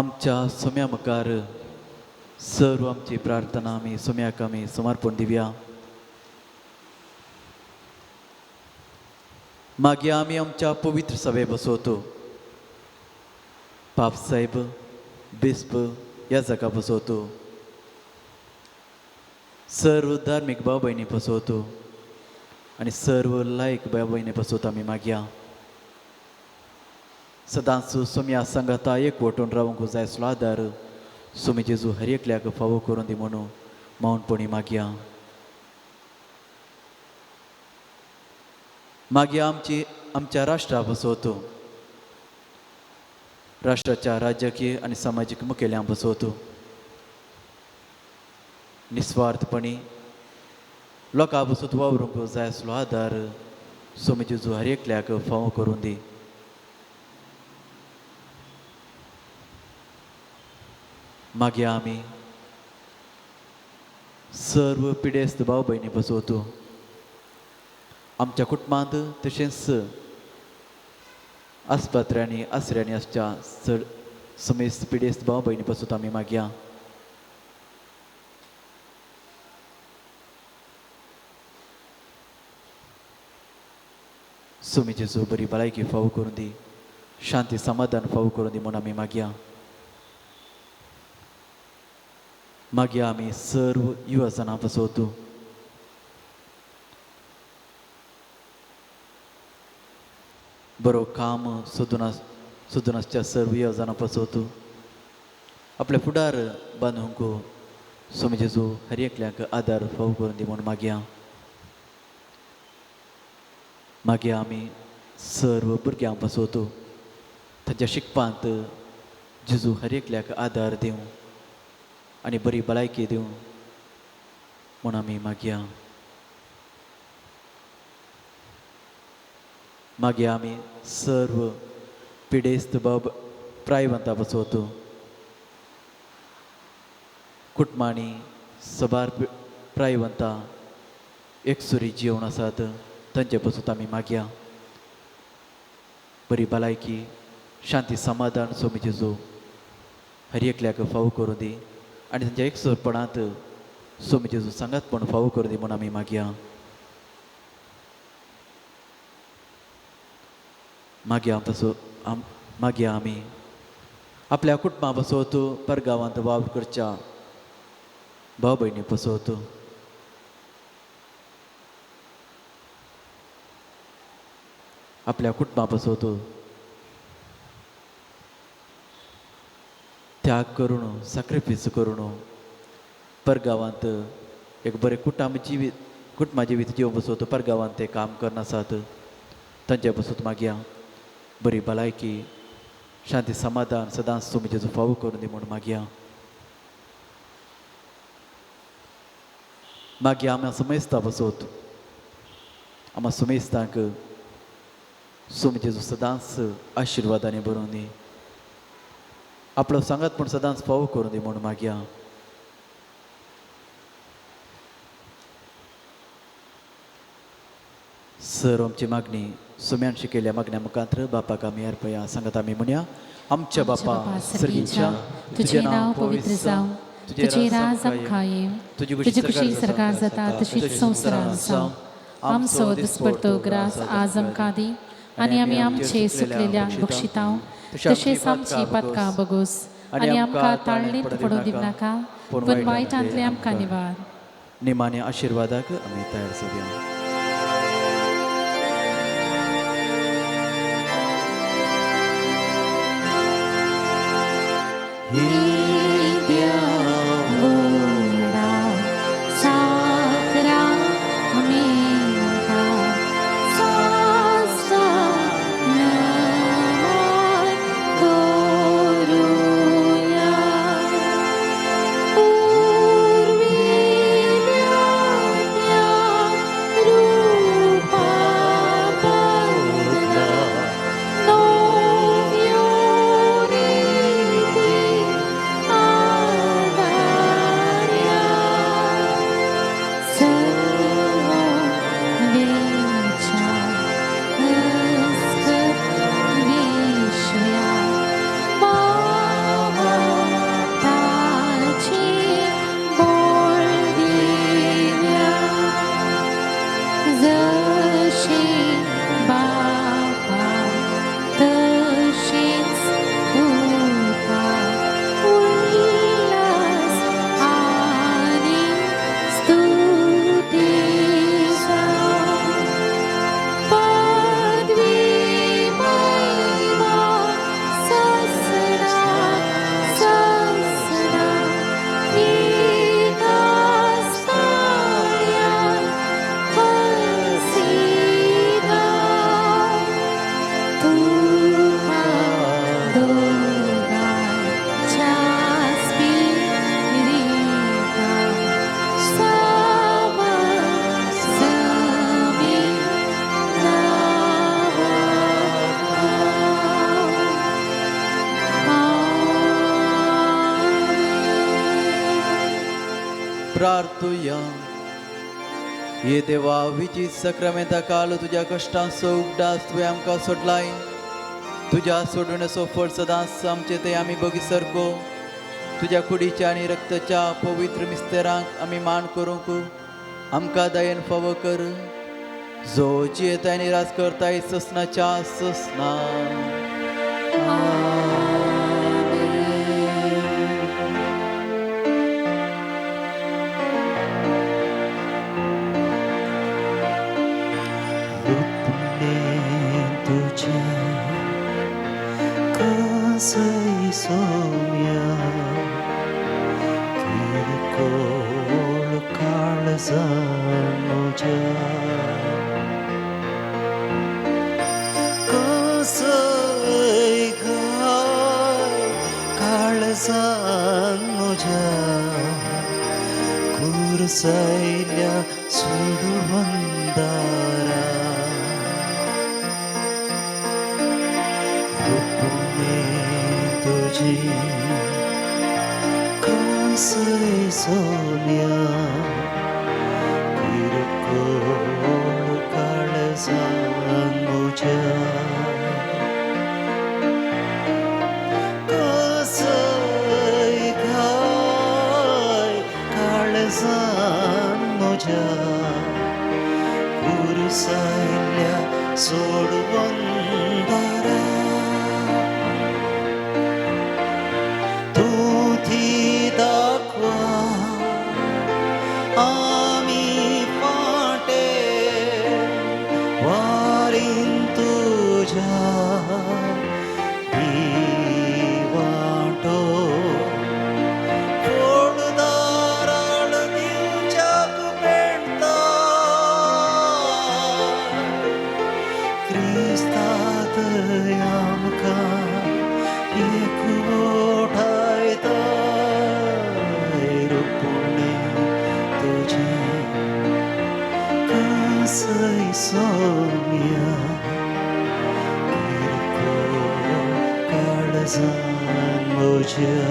आमच्या सोम्या मुखार सर्व आमची प्रार्थना आमी सोम्याक आमी समर्पण दिवया. मागीर आमी आमच्या पवित्र सभे बसवतो. पाप साहेब बिस्प ह्या जागा बसवतो. सर्व धार्मीक भाव भयणी बसवतो आनी सर्व लायक भाव भयणी बसवतो आमी मागया. सदांच सोम्या सांगाता एक वटून रावंक जाय असलो आदार सोमी जेजू हर एकल्याक फावो करून दी म्हणून मौनपणी मागया. मागीर आमच्या राष्ट्रा बसवतो. राष्ट्राच्या राजकीय आनी सामाजीक मुखेल्यांक बसवतो. निस्वार्थपणी लोकां बसत वावरूंक जाय असलो आदार सोमी जेजू हर एकल्याक फावो करून दी. मागीर आमी सर्व पिडेस्त भाव भयणी बसवतो. आमच्या कुटुंबांत तशेंच आस्पत्र्यांनी आसऱ्यांनी आसच्या चड समेस्त पिडेस्त भाव भयणी बसवतो आमी मागया. सोमी जेजू बरी भलायकी फावो करून दी. शांती समाधान फावो करून दी म्हणून आमी मागया. मागीर आमी सर्व युवा जाणां बसवतो. बरो काम सोदून आसच्या सर्व युवा जाणां बसवतो. आपले फुडार बांदूंक सोमी जेजू हर एकल्याक आदार फावो करून दी म्हणून मागया. मागीर आमी सर्व भुरग्यांक बसवतो. तांच्या शिकपांत जेजू हर एकल्याक आदार दिवं आनी बरी भलायकी दिवं म्हूण आमी मागया. मागीर आमी सर्व पिडेस्त प्रायवंतां बसवतो. कुटुंबांनी सबार प्रायवंतां एकसुरी जिवन आसात तांचे बसत आमी मागया. बरी भलायकी शांती समाधान सोमी जेजू हर एकल्याक फावो करून दी आनी तांच्या एकसुरपणांत सोमी जेजू सांगातपण फावो करून दी म्हूण आमी मागया. मागीर आमी आपल्या कुटुंबां बसवतो. परगांवांत वावर करच्या भाव भयणी बसवतो. आपल्या कुटुंबां बसवतो. त्याग करून सॅक्रिफीस करून परगांवांत एक बरें कुटुंबा जिवीत जिवन बसवतो. परगांवांत ते काम करनासात तांचे बसत मागया. बरी भलायकी शांती समाधान सदांच सोमी जेजू फावो करून दी म्हूण मागया. मागीर आमी सुमेस्तां बसवतो. आमी सुमेस्तांक सोमी जेजू सदांच आशिर्वादांनी भरून दी. आपलो सांगात पूण सदांच फावो करून दी म्हूण मागया. सर्व आमची मागणी सोम्यान शिकयल्या मागण्या मुखांतर बापाक आमी अर्पया. सांगात आमी म्हणया. आमच्या बापा सर्गीच्या तुझे नाव पवित्र जावं. तुझे राज आमकां येवं. तुजी कुशीक सरकार जाता तशीच संवसारांत जावं. आमचो दिसपडटो ग्रास आज आमकां दी आनी आमी आमचे सुकलेल्यांक बक्षितांव तशेंच आमची पातकां बगोस आनी आमकां ताळणेंत पडूं दिवं नाका पूण वायटांतले आमकां निवार. निमाण्या आशिर्वादाक आमी तयार जावया. प्रार्थुया. ये देवा विचित सक्रामेंता काल तुझ्या कष्टांचो उगडास तुवें आमकां सोडलाय. तुझ्या सोडूनचो फळ सदांच आमचे ते आमी बगीसरको. तुझ्या कुडीच्या आनी रक्ताच्या पवित्र मिस्तेरांक आमी मान करूंक आमकां दयेन फावो कर. जो जियेता आनी राज करताय ससनाच्या ससना. कसई सोम्या किरकोळ काळजान म्हज्या कसई घाय काळजान म्हज्या कुरसयल्या सुडवंदारा तुझी कसई सोन्या किरकोळ काळजान म्हज्या कसई घाय काळजान म्हज्या कुरसयल्या सोडवंदारा आमी फाटे वारीन तुझ्या दिवाटो फोडदाराळ दिवच्याक पेटता क्रिस्तात आमकां एकवटायता कसई सोम्या किरकोळ काळजान म्हज्या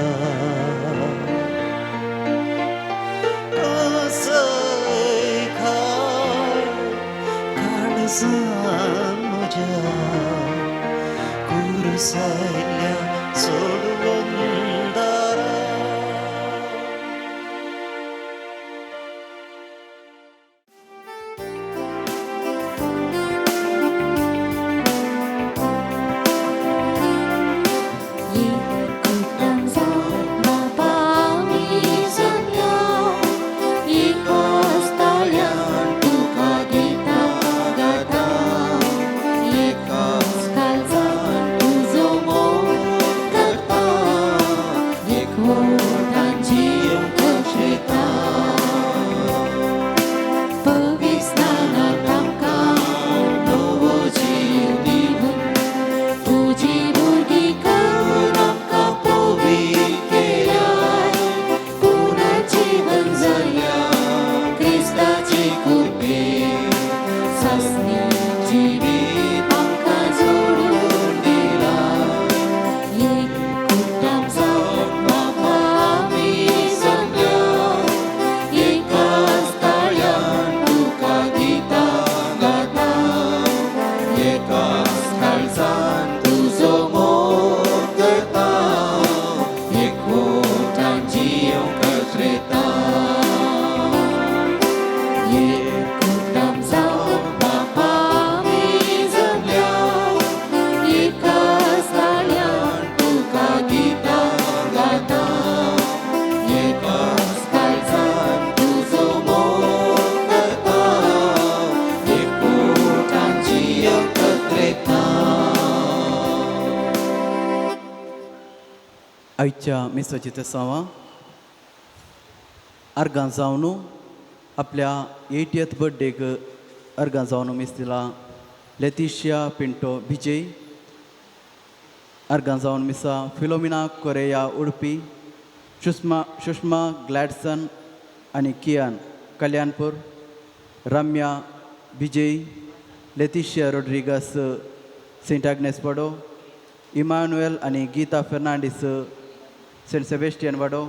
कसई घाय काळजान म्हज्या कुरसयल्या सोडवंदारा. आयच्या मिसाची तेसावां अर्गां जावन आपल्या 80th बर्थडेक अर्गां जावन मिस दिला लेतिशिया पिंटो विजय. अर्गां जावन मिसा फिलोमिना कोरेया उडपी, सुषमा ग्लॅडसन आनी कियान कल्याणपूर, रम्या विजय, लेतिशिया रोड्रिगस सेंट आग्नेस वाडो, इमानुएल आनी गीता फेर्नांडीस सेंट सेबेस्टियन वाडो,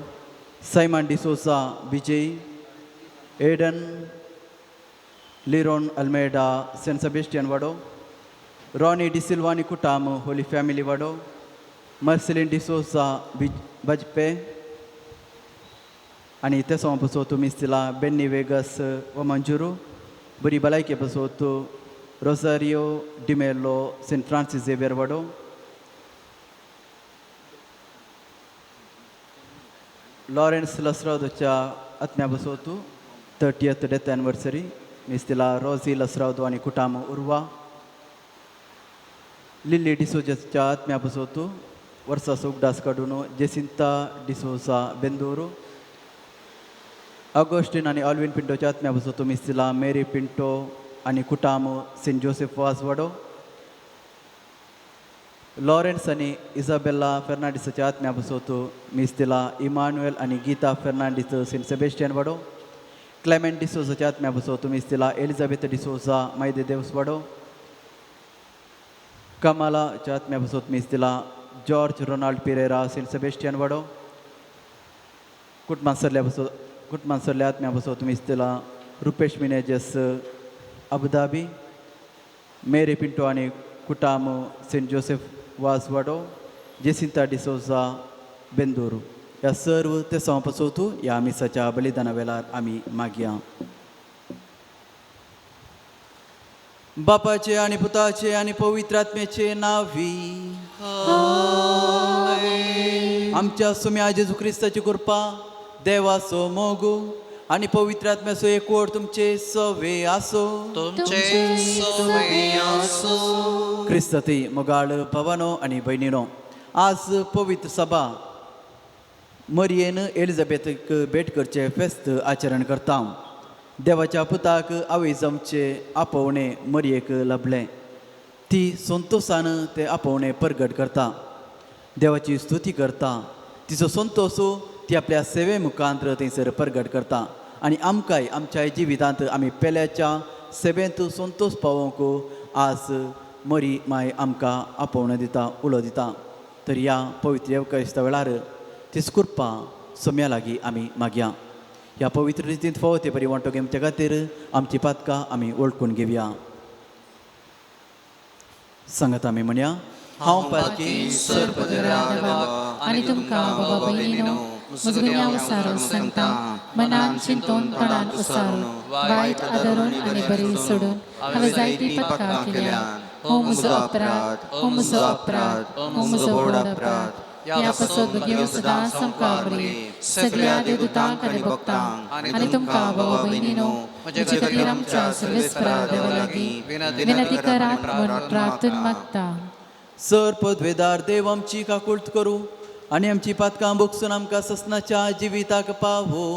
सायमन डिसोसा विजय, एडन लिरोन अल्मेडा सेंट सेबेस्टियन वाडो, रॉनी डिसिल्वानी कुटाम होली फॅमिली वाडो, मार्सेलिन डिसोसा बजपे आणि तेसो पासून तुमी इस्तिला बेन्नी वेगस व मंजुरू बरी भलायकी पासून Rosario D'Mello Saint Francis Xavier वाडो, लॉरेन्स लसरावदोच्या आत्म्या पासून 30th डेथ एनिवर्सरी इस्तिला रोजी लसरावदो आणि कुटाम उर्वा, लिली डिसोजाच्या आत्म्या पासून वर्सा उगडास काडून जेसिंता डिसोसा बेंदूरू, ऑगस्टिन आणि ऑल्विन पिंटोच्या आत्म्या पासून तुमी इस्तिला मेरी पिंटो आणि कुटाम सेंट जोसेफ वासवाडो, लॉरेन्स आणि इजाबेला फेर्नांडिसच्या आत्म्या पासून मी इस्तिला इमानुएल आणि गीता फेर्नांडिस सेंट सेबेस्टियन वाडो, क्लेमेंट डिसोजाच्या आत्म्या पासून तुमी इस्तिला एलिझाबेथ डिसोजा मायदे देवस वाडो, कमालाच्या आत्म्या पासून तुमी इस्तिला जॉर्ज रोनाल्ड पिरेरा सेंट सेबेस्टियन वाडो, कुटमांसरल्या आत्म्या पासून तुमी इस्तिला रुपेश मिनेजस अबुधाबी, मेरी पिंटो आणि कुटाम सेंट जोसेफ वासवाडो, जेसिंता डिसोजा बेंदूरू ह्या सर्व ते पासून ह्या मिसाच्या बलिदाना वेळार आमी मागया. बापाचे आणि पुताचे आणि पवित्र आत्म्याचे नावी आमच्या सुम्या जेजू क्रिस्ताची कृपा, देवाचो मोगू आणि पवित्र आत्म्याचो एकवट तुमचे सवे आसो. क्रिस्तती मोगाळ भवानो आणि बहिणीनो, आज पवित्र सभा मरियेन एलिझाबेथक भेट करचे फेस्त आचरण करता. देवाच्या पुताक आवय जमचे आपोवणे मरियेक लभले. ती संतोषान ते आपोवणे प्रगट करता, देवाची स्तुती करता. तिचो संतोष ती आपल्या सेवे मुखांतर थंयसर प्रगट करता आणि आमकांय आमच्या जिवितांत आमी पेल्याच्या सेवेंत संतोष पावोवंक आज मरी माय आमकां आपोवणें दिता, उलो दिता. तर ह्या पवित्र येवकायस्ता वेळार ती कृपा सोम्या लागीं आमी मागया. ह्या पवित्र रितींत फावो ते बरी वांटो घेवच्या खातीर आमची पातकां आमी वळखून घेवया. सांगात आमी म्हणया, हांव पातकी आणि तुमकां बाबा भयणीनो मुजगण्या उसारो सांगता, मनान चिंतून तोंडान उसारून वायट आदरून आनी बरी सोडून हांवें जायती पथकां केल्यात. हो म्हजो अपराध, हो म्हजो अपराध, हो म्हजो व्हड अपराध. ह्या पासत बेगीन सदांच आमकां बरी सगळ्या देवदूतांक आनी भक्तांक आनी तुमकां बाबा भयणीनो म्हजे खातीर आमच्या सर्वेस्परा देवा लागीं विनंती करात म्हूण प्रार्थना मागता. सर्पद्वेदार देव आमची काकुळट करूं आणि आमची पातकां भोगसून आमकां ससनाच्या जिविताक पावो.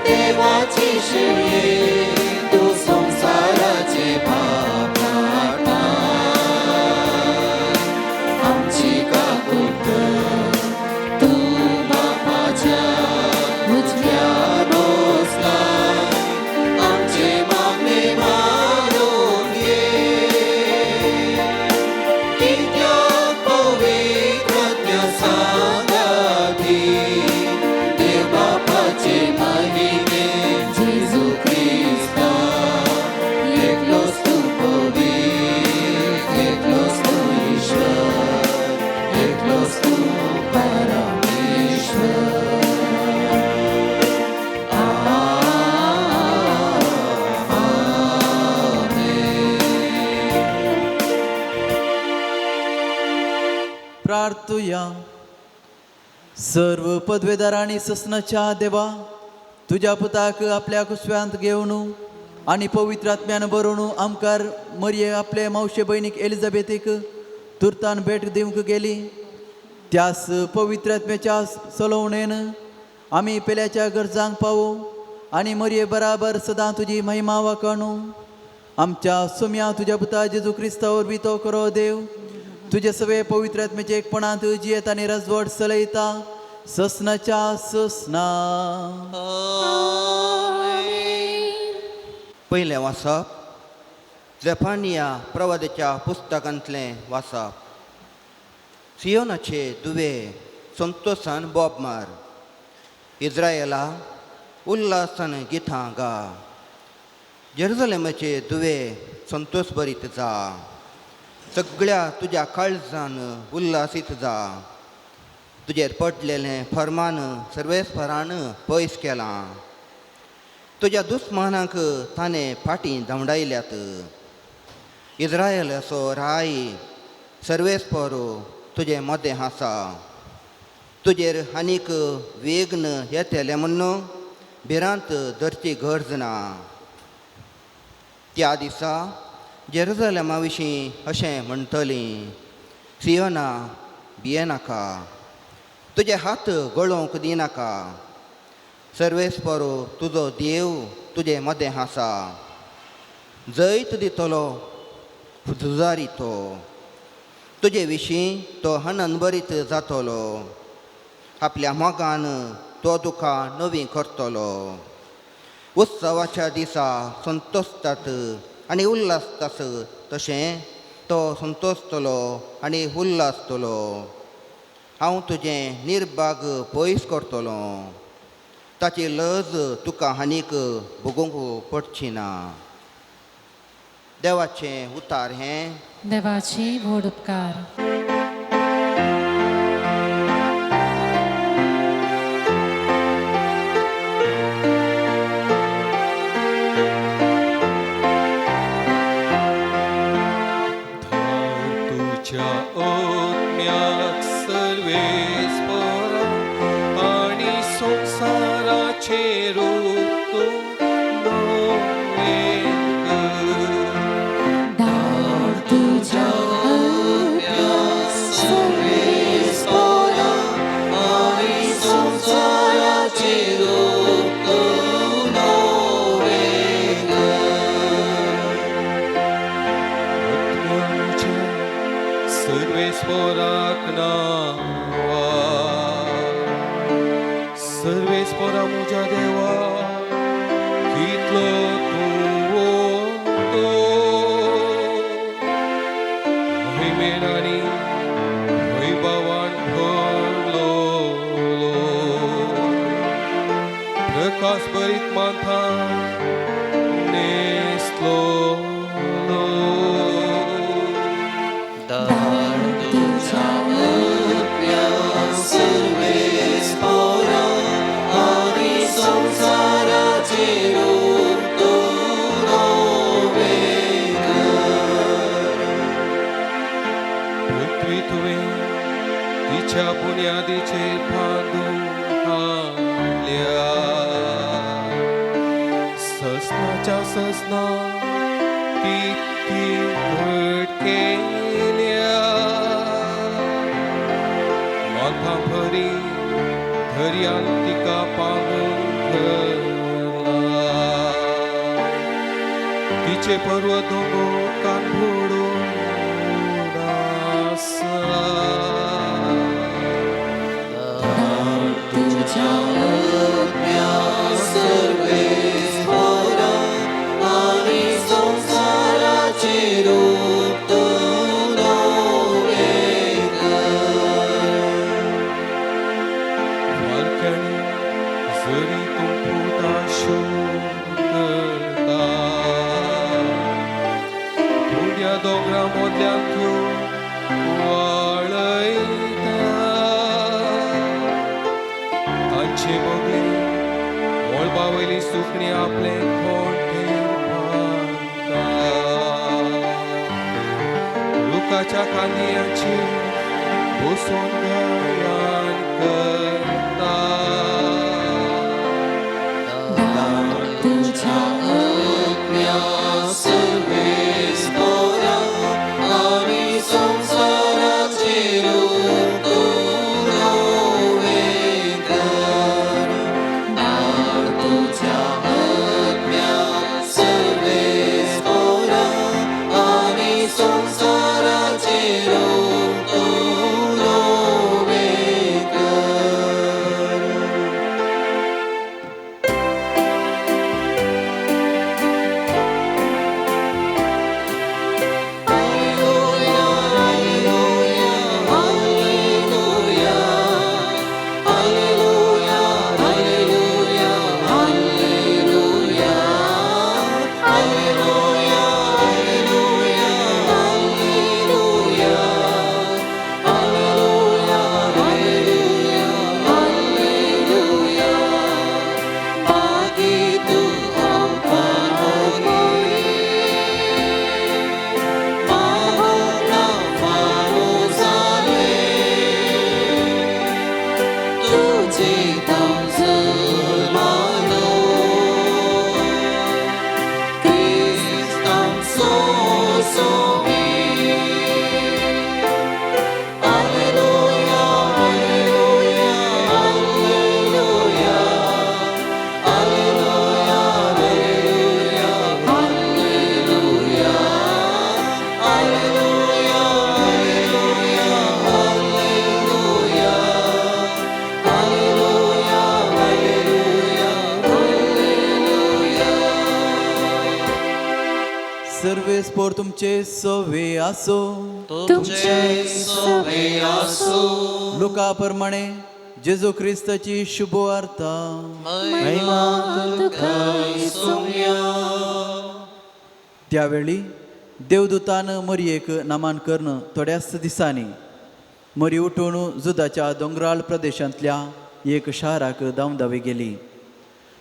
देवाची शिळे तू संसार प्रार्थुया. सर्व पदवेदार आणि ससनाच्या देवा, तुझ्या पुताक आपल्या कुस्व्यांत घेवन आणि पवित्र आत्म्यान बरोवन आमकार मरिये आपले मावशे बहिणीक एलिझाबेथीक तुर्तान भेट दिवंक गेली. त्यास पवित्र आत्म्याच्या चलोवणेन आमी पेल्याच्या गरजांक पावू आणि मरिये बराबर सदां तुजी महिमा वाकाणू. आमच्या सुम्या तुझ्या पुता जेजू क्रिस्तावर बितो करो देव. तुझे सवे पवित्र आत्म्याचे एकपणांत जियेत आणि रजवट चलयता ससनाच्या ससना. पयलें वाचप झेफानिया प्रवादाच्या पुस्तकांतलें वाचप. सियोनाचे दुवे संतोशान बोब मार. इस्रायेला उल्हासान गितां गा. जेरुसलेमाचे दुवे संतोश भरीत जा. सगळ्या तुज्या काळजान उल्हासीत जा. तुजेर पडलेलें फर्मान सर्वेस्परान पयस केलां. तुज्या दुस्मानाक ताणें फाटीं धांवडायल्यात. इस्रायेलाचो राय सर्वेस्परो तुजे मदें आसा. तुजेर आनीक वेगन येतले म्हणून भिरांत धरची गरज ना. त्या दिसा जेरुसलेमा विशीं अशें म्हणटलीं, सियोना भियेनाका, तुजे हात गळोवंक दिनाका. सर्वेस्परो तुजो देव तुजे मदें आसा. जैत दितलो झुजारी तो. तुजे विशीं तो आनंदभरीत जातलो. आपल्या मोगान तो तुका नवी करतलो. उत्सवाच्या दिसा संतोसतात आनी उल्हासतात तशें तो संतोसतलो आनी उल्हासतलो. हांव तुजें निर्भाग पयस करतलो. ताची लज तुका आनीक भोगूंक पडची ना. देवाचें उतार हें. देवाचे व्हड उपकार. तुझ्या ओत्म्याक सर्वेस्परा आणि संसाराचे रूप तूं नवे कर. धाड तुझ्या ओत्म्याक सर्वेस्परा आणि संसाराचे रूप तूं नवे कर. ओत्म्याचे सर्वेस्पराक नावा. सर्वेस्परा म्हज्या देवा, कितलो तूं तो महिमेन आनी वैभवान भरलो. प्रकाश भरीत माथा नेसलो. पृथ्वी तुवें तिच्या बुन्यादीचेर बांदून हाडल्या. ससनाच्या ससना ती घट केल्या. माथा भरी दर्यान तिका पांगून धरला. तिचे पर्वत दोंगोकान बुडून तुझ्या ओत्म्याक सर्वेस्परा आणि संसाराचे रूप तूं नवे कर. वालक्यांनी जरी तूं पुता शोध करता, पुण्या दोंगरा मदल्यान त्यो वाळयता. तांचे बगले वळबावयली सुकणी आपले खोटे बांदता. लोकाच्या कांदियांचेर बसून गायन करता तुझ्या सर्वेस पोर तुमचे सवे आसो तुमचे सवे आसो लोका प्रमाणे जेजू ख्रिस्ताची शुभ वार्ता त्यावेळी देवदूतान मरयेक नामांकरण थोड्याच दिसांनी मरी उठून जुदाच्या दोंगराळ प्रदेशांतल्या एक शाराक धांवधावी गेली.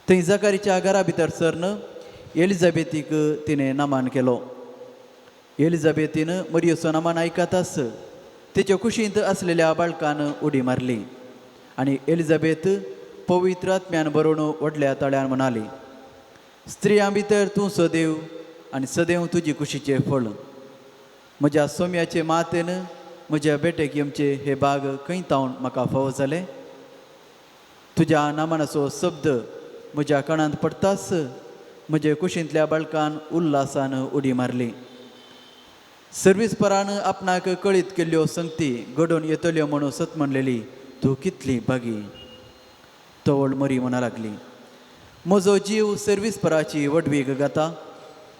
थंय जकारीच्या घरा भितर सरन एलिझाबेथीक तिने नामान केलो. एलिझाबेथीन मरियेचो नामान आयकताच तिच्या कुशींत असलेल्या बाळकान उडी मारली आनी एलिझाबेथ पवित्र आत्म्यान भरून व्हडल्या तळ्यान म्हणाली, स्त्रियां भितर तूं सदैव आनी सदैव तुजी कुशीचें फळ. म्हज्या सोम्याचे मातेन म्हज्या बेटेक येवचे हे बाग खंय तावन म्हाका फावो जाले. तुज्या नामानाचो शब्द म्हज्या कानांत पडटाच म्हजे कुशींतल्या बाळकान उल्हासान उडी मारली. सर्विस्परान आपणाक कळीत केल्ल्यो संगती घडोवन येतल्यो म्हणून सत म्हणलेली तूं कितली भागी. तवळ मरी म्हणा लागली, म्हजो जीव सर्विस्पराची वडवीक घाता.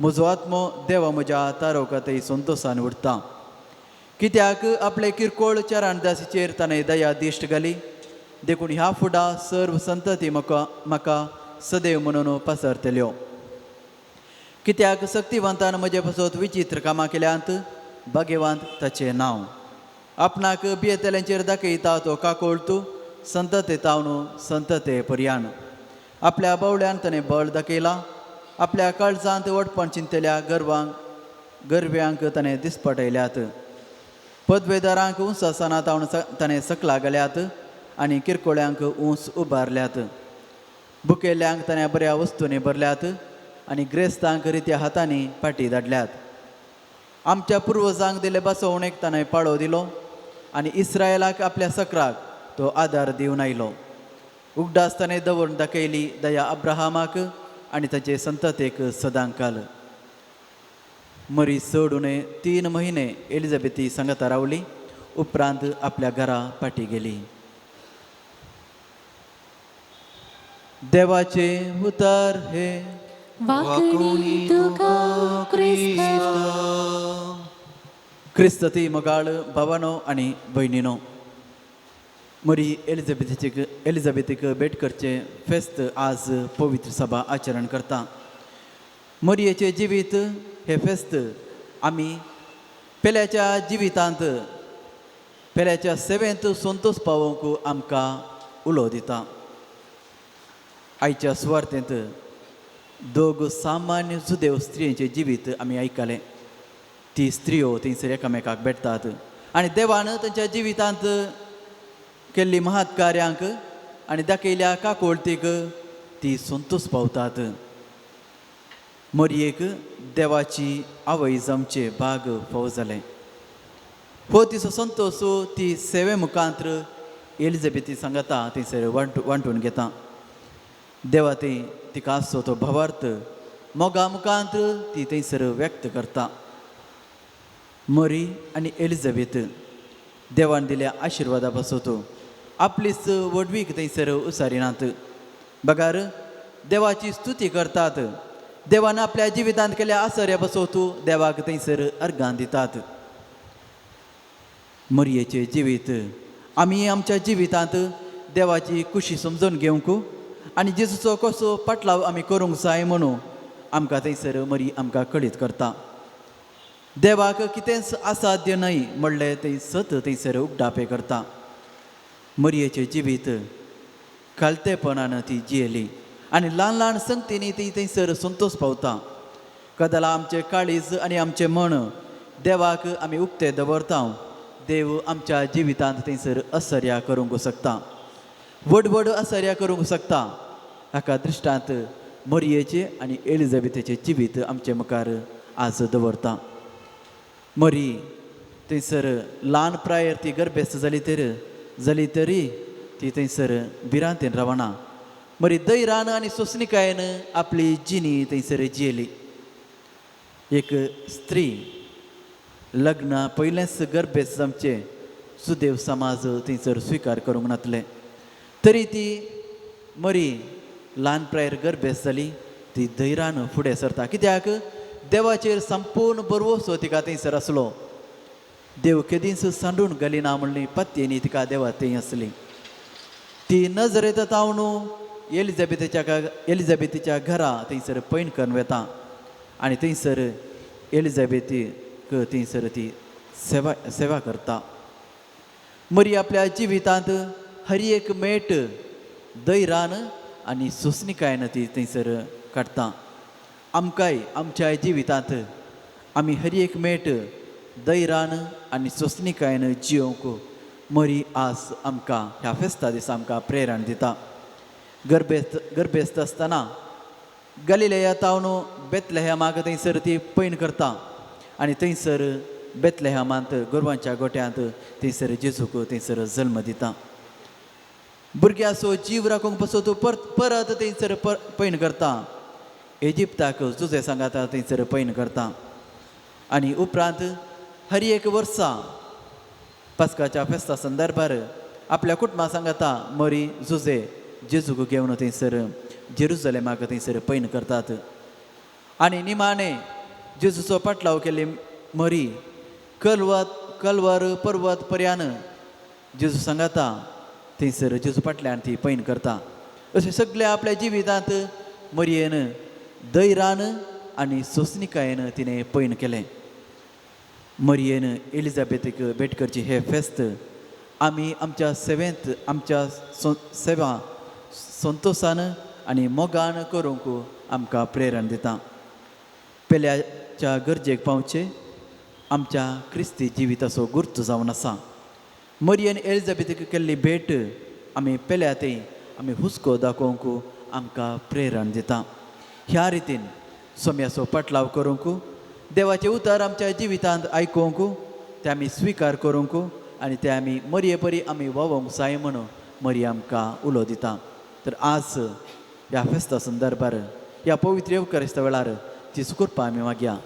म्हजो आत्मो देवा म्हज्या तारोकातय संतोषान उरता. कित्याक आपले किरकोळ चारांदासीचेर ताणें दया दिश्ट घाली. देखून ह्या फुडा सर्व संतती म्हाका सदैव म्हणून पासरतल्यो. कित्याक शक्तिवंतान म्हजे पासत विचित्र कामां केल्यांत भाग्यवंत ताचें नांव. आपणाक भियेतल्यांचेर दाखयता तो काकोळ तूं संतते तावन संतते पर्यान. आपल्या बावळ्यान ताणें बळ दाखयला. आपल्या काळजांत वटपण चिंतल्या गरव्यांक ताणें दिसपटयल्यात. पदवेदारांक उंच आसना ताणें सकला घाल्यात आनी किरकोळ्यांक उंच उबारल्यात. भुकेल्ल्यांक ताणें बऱ्या वस्तूंनी भरल्यात आनी ग्रेस्तांक रित्या हातांनी पाटी धाडल्यात. आमच्या पुर्वजांक दिले बसवणेक ताणें पाळो दिलो आनी इस्रायलाक आपल्या सकराक तो आदार दिवन आयलो. उगडास ताणें दवरून दाखयली दया अब्राहामाक आनी ताचे संततेक सदांकाल. मरी सोडून 3 म्हयने एलिझाबेथी सांगाता रावली. उपरांत आपल्या घरा पाटी गेली. देवाचे उतार हे वाकणी तुका क्रिस्तती मोगाळ भावानो आनी भयणीनो, मरी एलिझाबेथीक भेट करचे फेस्त आज पवित्र सभा आचरण करता. मरयेचे जिवीत हे फेस्त आमी पेल्याच्या जिवितांत पेल्याच्या सेवेंत संतोष पावोवंक आमकां उलो दिता. आयच्या सुवार्तेंत 2 सामान्य सुदैव स्त्रियेचें जिवीत आमी आयकलें. ती स्त्रियो थंयसर एकामेकाक भेटतात आनी देवान तांच्या जिवितांत केल्ली महात कार्यांक आनी दाखयल्या काकोळतीक ती संतोश पावतात. मरयेक देवाची आवय जमचे भाग फावो जालें. हो तिचो संतोश ती सेवे मुखांत्र एलिझाबेथी सांगता थंयसर वांटून घेता. देवा थंय तिका आसचो तो भवार्थ मोगा मुखांत्र ती थंयसर व्यक्त करता. मरी आनी एलिझाबेथ देवान दिल्या आशिर्वादा पासत आपलीच वडवीक थंयसर उसारिनात. बगार देवाची स्तुती करतात. देवान आपल्या जिवितांत केल्या आसऱ्या पासत देवाक थंयसर अर्गां दितात. मरयेचें जिवीत आमी आमच्या जिवितांत देवाची खुशी समजून घेवंक आनी जेजूचो कसो पाटलाव आमी करूंक जाय म्हणून आमकां थंयसर मरी आमकां कळीत करता. देवाक कितेंच असाध्य न्हय म्हणलें तें सत थंयसर उगडापे करता. मरयेचें जिवीत कालतेपणान ती जियेली आनी ल्हान ल्हान संगतींनी ती थंयसर संतोश पावता. कदला आमचें काळीज आनी आमचें मन देवाक आमी उक्तें दवरता. देव आमच्या जिवितांत थंयसर आसर्या करूंक शकता, व्हड व्हड आसर्या करूंक शकता. हाका दृश्टांत मरयेचें आनी एलिझाबेथेचें जिवीत आमचे मुखार आज दवरता. मरी थंयसर ल्हान प्रायर ती गर्भेस्त जाली तरी ती थंयसर भिरांतेन रावना. मरी दैरान आनी सोंसणिकायेन आपली जिणी थंयसर जियेली. एक स्त्री लग्ना पयलेंच गर्भेस्त जावचे सुदैव समाज थंयसर स्विकार करूंक नातले. तरी ती मरी ल्हान प्रायर गर्भेस्त जाली. ती धैर्यान फुडें सरता. कित्याक देवाचेर संपूर्ण भरवोसो तिका थंयसर आसलो. देव केदींच सांडून घालिना म्हणली पत्येनी तिका देवा थंय आसली. ती नजरेत तावन एलिझाबेथीच्या घरा थंयसर पैन करून वेता आनी थंयसर एलिझाबेथीक थंयसर ती सेवा करता. मरी आपल्या जिवितांत हर एक मेट दैरान आनी सोंसणिकायेन ती थंयसर काडटा. आमकांय आमच्या जिवितांत आमी हर एक मेट दैरान आनी सोंसणिकायेन जियोंक मरी आज आमकां ह्या फेस्ता दिसा आमकां प्रेरण दिता. गर्भेस्त आसतना गलिलेया तावन बेतलेहेमाक थंयसर ती पैन करता आनी थंयसर बेतलेहेमांत गोरवांच्या गोट्यांत थंयसर जेजूक थंयसर जल्म दिता. भुरग्याचो जीव राखूंक पासत परत थंयसर पैन करता. इजिप्ताक जुजे सांगाता थंयसर पैन करता. आनी उपरांत हर एक वर्सा पास्काच्या फेस्ता संदर्भार आपल्या कुटुंबा सांगाता मरी जुजे जेजूक घेवन थंयसर जेरुसलेमाक थंयसर पैन करतात. आनी निमाणे जेजूचो पाटलाव केल्ली मरी कलवर पर्वत पर्यान जेजू सांगाता थंयसर जेजू फाटल्यान ती पैन करता. अशें सगळ्या आपल्या जिवितांत मरयेन दैरान आनी सोंसणिकायेन तिणें पैन केलें. मरयेन एलिझाबेथीक भेट करची हे फेस्त आमी आमच्या सेवेंत आमच्या सेवा संतोशान आनी मोगान करूंक आमकां प्रेरण दिता. पेल्याच्या गरजेक पावचे आमच्या क्रिस्ती जिविताचो गुर्त जावन आसा. मरयेन एलिझाबेथीक केल्ली भेट आमी पेल्या थंय आमी हुस्को दाखोवंक आमकां प्रेरण दिता. ह्या रितीन सोम्याचो पाटलाव करूंक देवाचे उतर आमच्या जिवितांत आयकूंक ते आमी स्विकार करूंक आनी ते आमी मरये परी आमी वावोंक जाय म्हणून मरी आमकां उलो दिता. तर आज ह्या फेस्ता संदर्भार ह्या पवित्र येवकारिस्ता वेळार ती सुकृपा आमी मागया.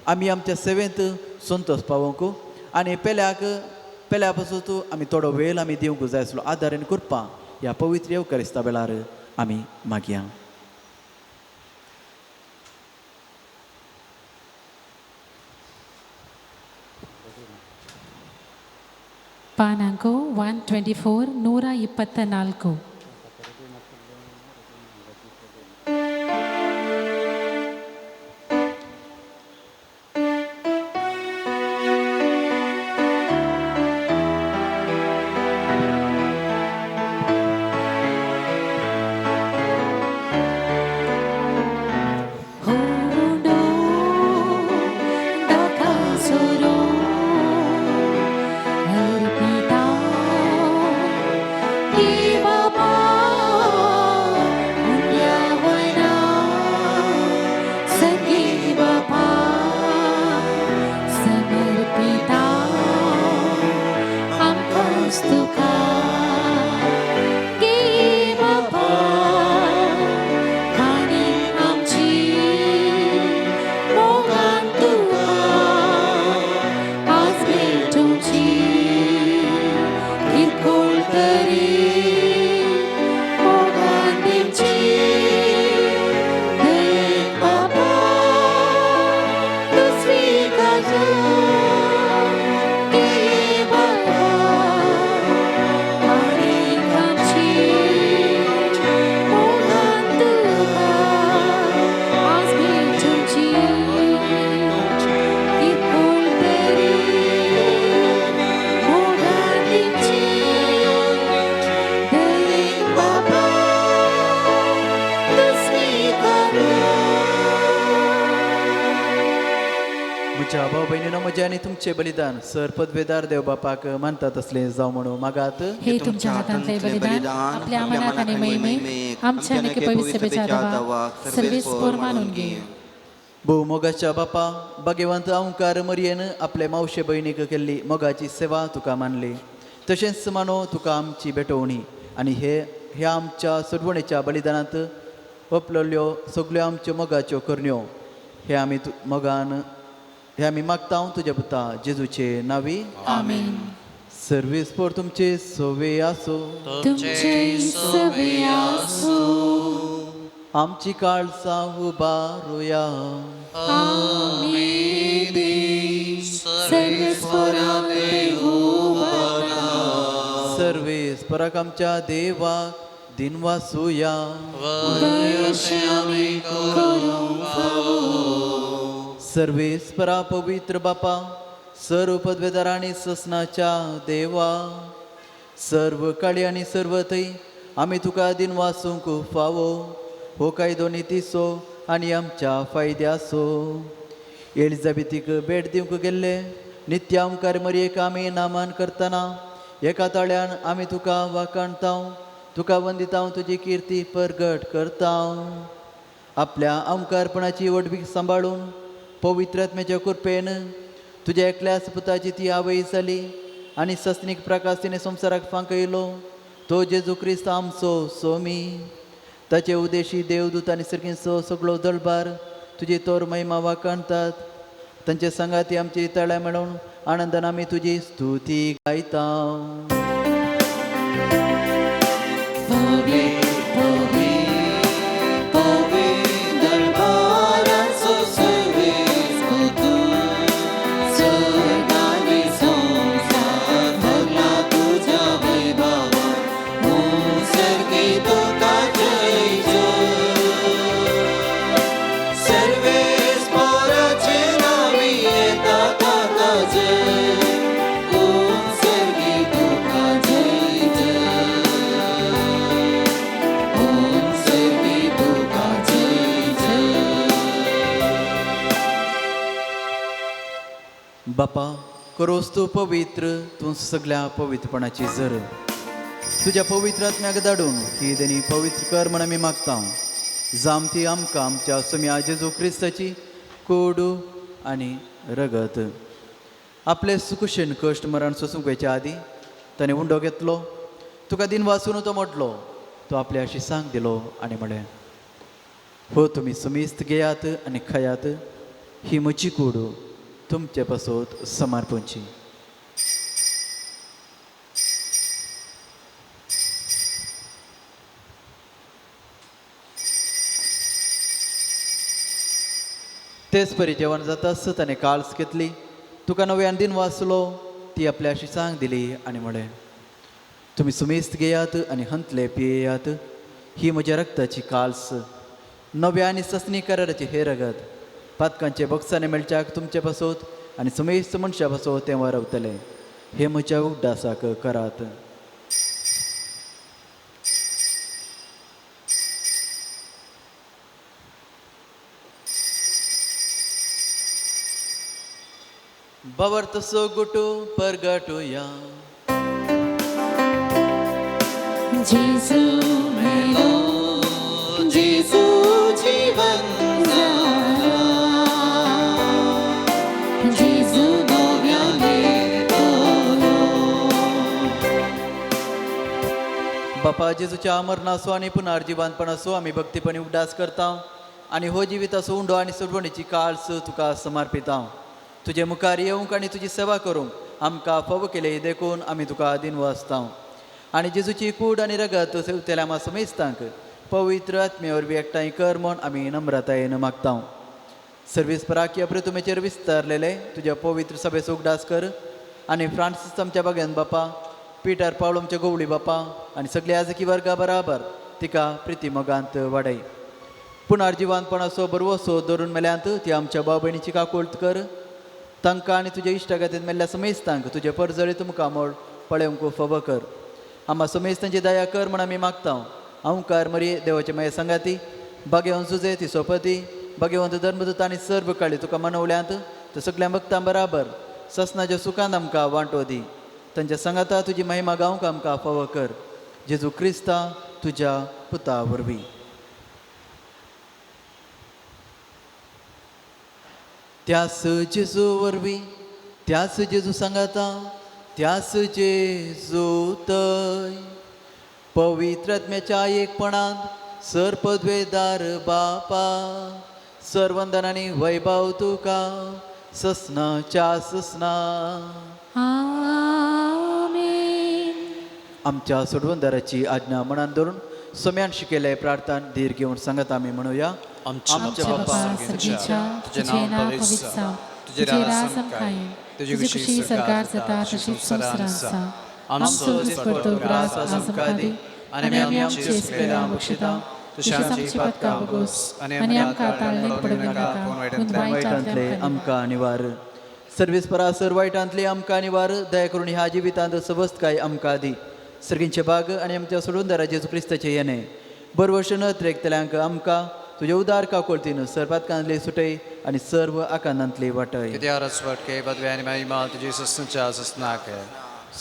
आमी आमच्या सेवेंत संतोश पावोवंक आनी पेल्या पासून आमी थोडो वेळ आमी दिवंक जाय आसलो आदार आनी कृपा ह्या पवित्र येवकारिस्ता वेळार आमी मागया. ಪಾನಾಂಕೋ 124 124. म्हज्या भाव भयणीनो म्हजे आनी तुमचे बलिदान सर पदवेदार देव बापाक मानतात असले जावं म्हणून मागात हे तुमच्या हातांतले बलिदान आपल्या मनात आणि महिमेक आमच्या आणि पवित्र सभेच्या दावा सर्वेस पोर मानून घे. भोव मोगाच्या बापा भाग्यवंत ओंकार मरयेन आपले मावशे भयणीक केल्ली मोगाची सेवा तुका मानली. तशेंच मानो तुका आमची भेटवणी आनी हे आमच्या सडवणेच्या बलिदानांत ओपलल्यो सगल्यो आमच्यो मोगाच्यो करण्यो हे आमी मागता तुज्या पुता जेजूचे नावी. आमेन. सर्वेस पोर तुमचे सोवे आसो. तुमचे सवे आसो. आमची काळसा उबारुया. सर्वेस पराक आमच्या देवाक दिनवासूया. सर्वेस परा पवित्र बापा सर्व पदवेदार आणि ससनाच्या देवा सर्व काळी आणि सर्व थंय आमी तुका दिन वासूंक फावो हो कायदो नितीसो आनी आमच्या फायद्यासो. एलिझाबेथीक भेट दिवंक गेल्ले नित्य ओंकार मरयेक आमी नामान करतना एका ताळ्यान आमी तुका वाखाणता तुका वंदिता तुजी किर्ती परगट करता. आपल्या ओंकारपणाची वडवीक सांबाळून पवित्र आत्म्याच्या कृपेन तुज्या एकल्याच पुताची ती आवय जाली आनी सस्नीक प्रकाश तिने संवसाराक फांकयलो तो जेजू क्रिस्त आमचो सोमी. ताचे उदेशी देवदूत आनी सर्गीचो सगळो दळबार तुजी तोर महिमा वाखाणतात. तांचे सांगाती आमची तळ्या मेळोवन आनंदान आमी तुजी स्तुती गायता. बापा करोस तूं पवित्र तूं सगळ्या पवित्रपणाची जर तुज्या पवित्र आत्म्याक धाडून ही देणी पवित्र कर म्हण आमी मागता. जाम ती आमकां आमच्या सुम्या जेजू क्रिस्ताची कोडू आनी रगत आपले सुकुशेन कश्ट मरण सोसूंक वयच्या आदी ताणें उंडो घेतलो तुका दिन वाचून तो म्हटलो तो आपल्याशी सांग दिलो आनी म्हळें हो तुमी सुमिस्त घेयात आनी खयात ही म्हजी कोडू तुमचे पासोत समर्पणची. तेच परी जेवण जाता आसत ताणें काळस घेतली तुका नव्यान दिन वाचलो ती आपल्याशी सांग दिली आनी म्हळें तुमी सुमेस्त घेयात आनी हंतले पियेयात ही म्हज्या रक्ताची काळस नव्या आनी ससनी कराराची हे रगत पातकांचे बक्षाने मेळच्याक तुमचे पासोत आनी सुमेस्त मनशा पासोत तें वरवतले हे म्हज्या उड्डासाक करात. बवर तसो गुटू परगटुया. जेजू मेलो जेजू जीवन जाला जेजू नव्याने तोलो. बापा जेजूच्या मरणासो आनी पुनर्जिवानपणासो आमी भक्तीपणी उड्डास करता आनी हो जिविताचो उंडो आनी सुडवणीची काळस तुका समर्पिता. तुजे मुखार येवंक आनी तुजी सेवा करूंक आमकां फावो केले देखून आमी तुका दिन वाचता आनी जेजूची कूड आनी रगत सेवतेल्या आमा समेस्तांक पवित्र आत्मे वरवीं एकठांय कर म्हूण आमी नम्रतायेन मागता. सर्वीस पराकी अप्रतुमेचेर विस्तारलेले तुज्या पवित्र सभेचो उगडास कर आनी फ्रांसीस आमच्या बाग्यान बापा पिटर पावलोमच्या गवळी बापा आनी सगळ्या याजकी वर्गा बराबर तिका प्रिती मोगांत वाडय. पुनर्जिवानपणाचो बरवसो धरून मेल्यांत ती आमच्या भाव भयणीची काकुळट कर. तांकां आनी तुज्या इश्टागतीन मेल्ल्या समेस्तांक तुजे परजळीत मुखामोळ पळोवंक फावो कर. आम्हा समेस्तांची दया कर म्हण आमी मागता. ओंकार मरी देवाचे माये संगाती भाग्यवंत सुजे ती सोपती भाग्यवंत धर्मदूत आनी सर्व काळी तुका मनवल्यांत तर सगळ्या भक्तां बराबर ससनाच्या सुखांत आमकां वांटो दी. तांच्या सांगाता तुजी महिमा गावंक आमकां फावो कर. जेजू क्रिस्ता तुज्या पुता वरवीं. त्याच जेजू वरवीं, त्याच जेजू सांगाता, त्याच जेजू थंय पवित्र आत्म्याच्या एकपणांत सरपदवेदार बापा सर्वंदनांनी वैभव तुका ससनाच्या ससना. आमेन. आमच्या सोडवंदाराची आज्ञा मनान धरून सोम्यान शिकयले प्रार्थना धीर घेवन सांगत आमी म्हणुया. आमच्या बापा सर्गीच्या तुझे नाव पवित्र जावं, तुझे राज आमकां तुझी खुशी सरकार जाता तशीच संवसारांत आसा. आमचो दिसपडतो ग्रास आज आमकां दी आनी आमी आमचे सुकलेल्या बक्षिता तशें आमची पातकां भोगोस आनी आमकां ताळणेक पडूंक नाका पूण वायटांतले आमकां निवार. सर्वीस परासर वायटांतले आमकां निवार. दया करून ह्या जिवितांत सबस्तकाय आमकां दी. सर्गींचे बाग आनी आमच्या सोडूनदारा जेजू क्रिस्ताचे येणे बरवर्ष न त्रेकतल्यांक आमकां तुज्या उदार काकोळतीन सरपातकांतले सुटय आनी सर्व आकांतांतले वाटय.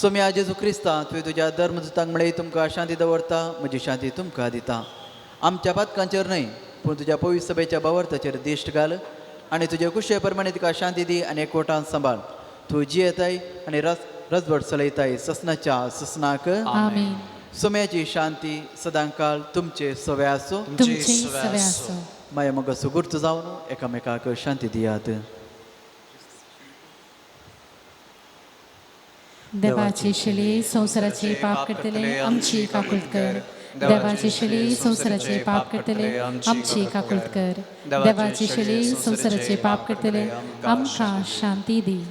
सोम्या जेजू क्रिस्ता तुवें तुज्या धर्मदुतांक म्हळ्यार तुमकां शांती दवरता, म्हजी शांती तुमकां दिता. आमच्या पातकांचेर न्हय पूण तुज्या पवित्र सभेच्या बावर्ताचेर दिश्ट घाल आनी तुजे कुशे प्रमाणे तिका शांती दी आनी एकवटान सांबाळ. तूं जियेताय आनी रजवट चलयताय ससनाच्या ससनाक. आमेन. सोम्याची शांती सदां काळ तुमचे सवे आसूं. तुमचे सवे आसूं. माया मोगाचो गुर्त जावन एकामेकाक शांती दियात. देवाची शिली संवसाराचे पाप करतले आमची काकुळट कर. देवाची शिली संवसाराचे पाप करतले आमची काकुळट कर. देवाची शिली संवसाराचे पाप करतले आमकां शांती दी.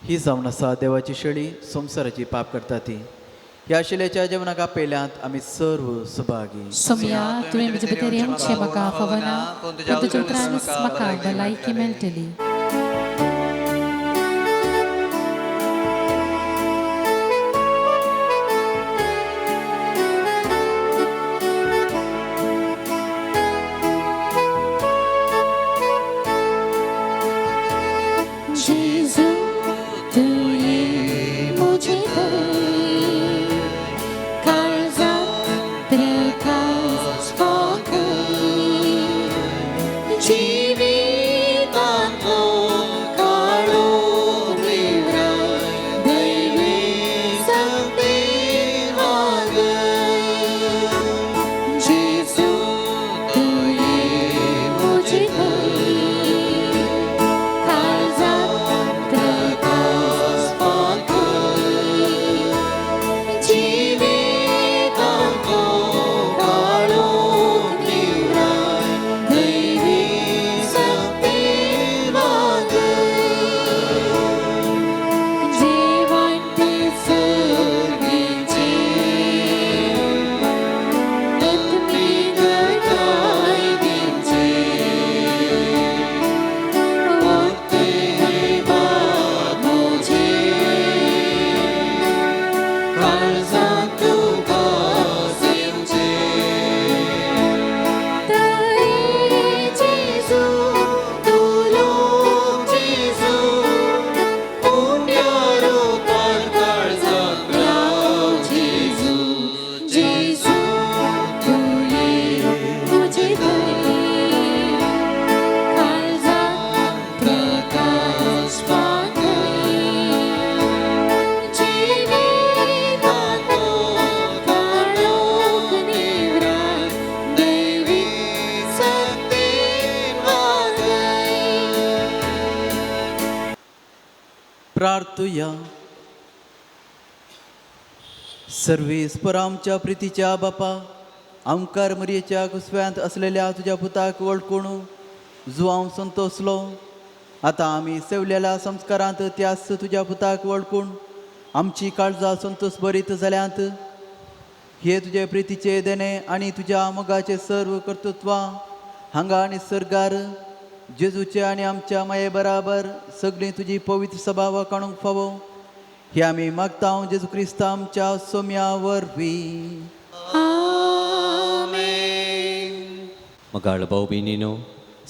ही जावन आसा देवाची शेळी संवसाराची पाप करता ती. ह्या शिलेच्या जेवणाक आपयल्यांत आमी सर्व सुभागी. सोम्या तुवें म्हजे भितर आमचे म्हाका फवना पूण तुज्या उतरांनीच म्हाका भलायकी मेळटली. प्रार्थुया. सर्वेस्पर आमच्या प्रितीच्या बापा, आमकार मरयेच्या कुसव्यांत असलेल्या तुझ्या पुताक वळखून जो हांव संतोसलो, आतां आमी सेवलेल्या संस्कारांत त्याच तुझ्या पुताक वळखून आमची काळजां संतोष भरीत जाल्यांत हे तुजे प्रितीचे देणे आनी तुज्या मोगाचे सर्व कर्तृत्वा हांगा आनी सर्गार जेजूचे आनी आमच्या माये बराबर सगळीं तुजी पवित्र सभा काणूंक फावो हे आम्ही मागता जेजू क्रिस्त आमच्या सोम्यावर वी. मगाळ भाऊ बिनीनो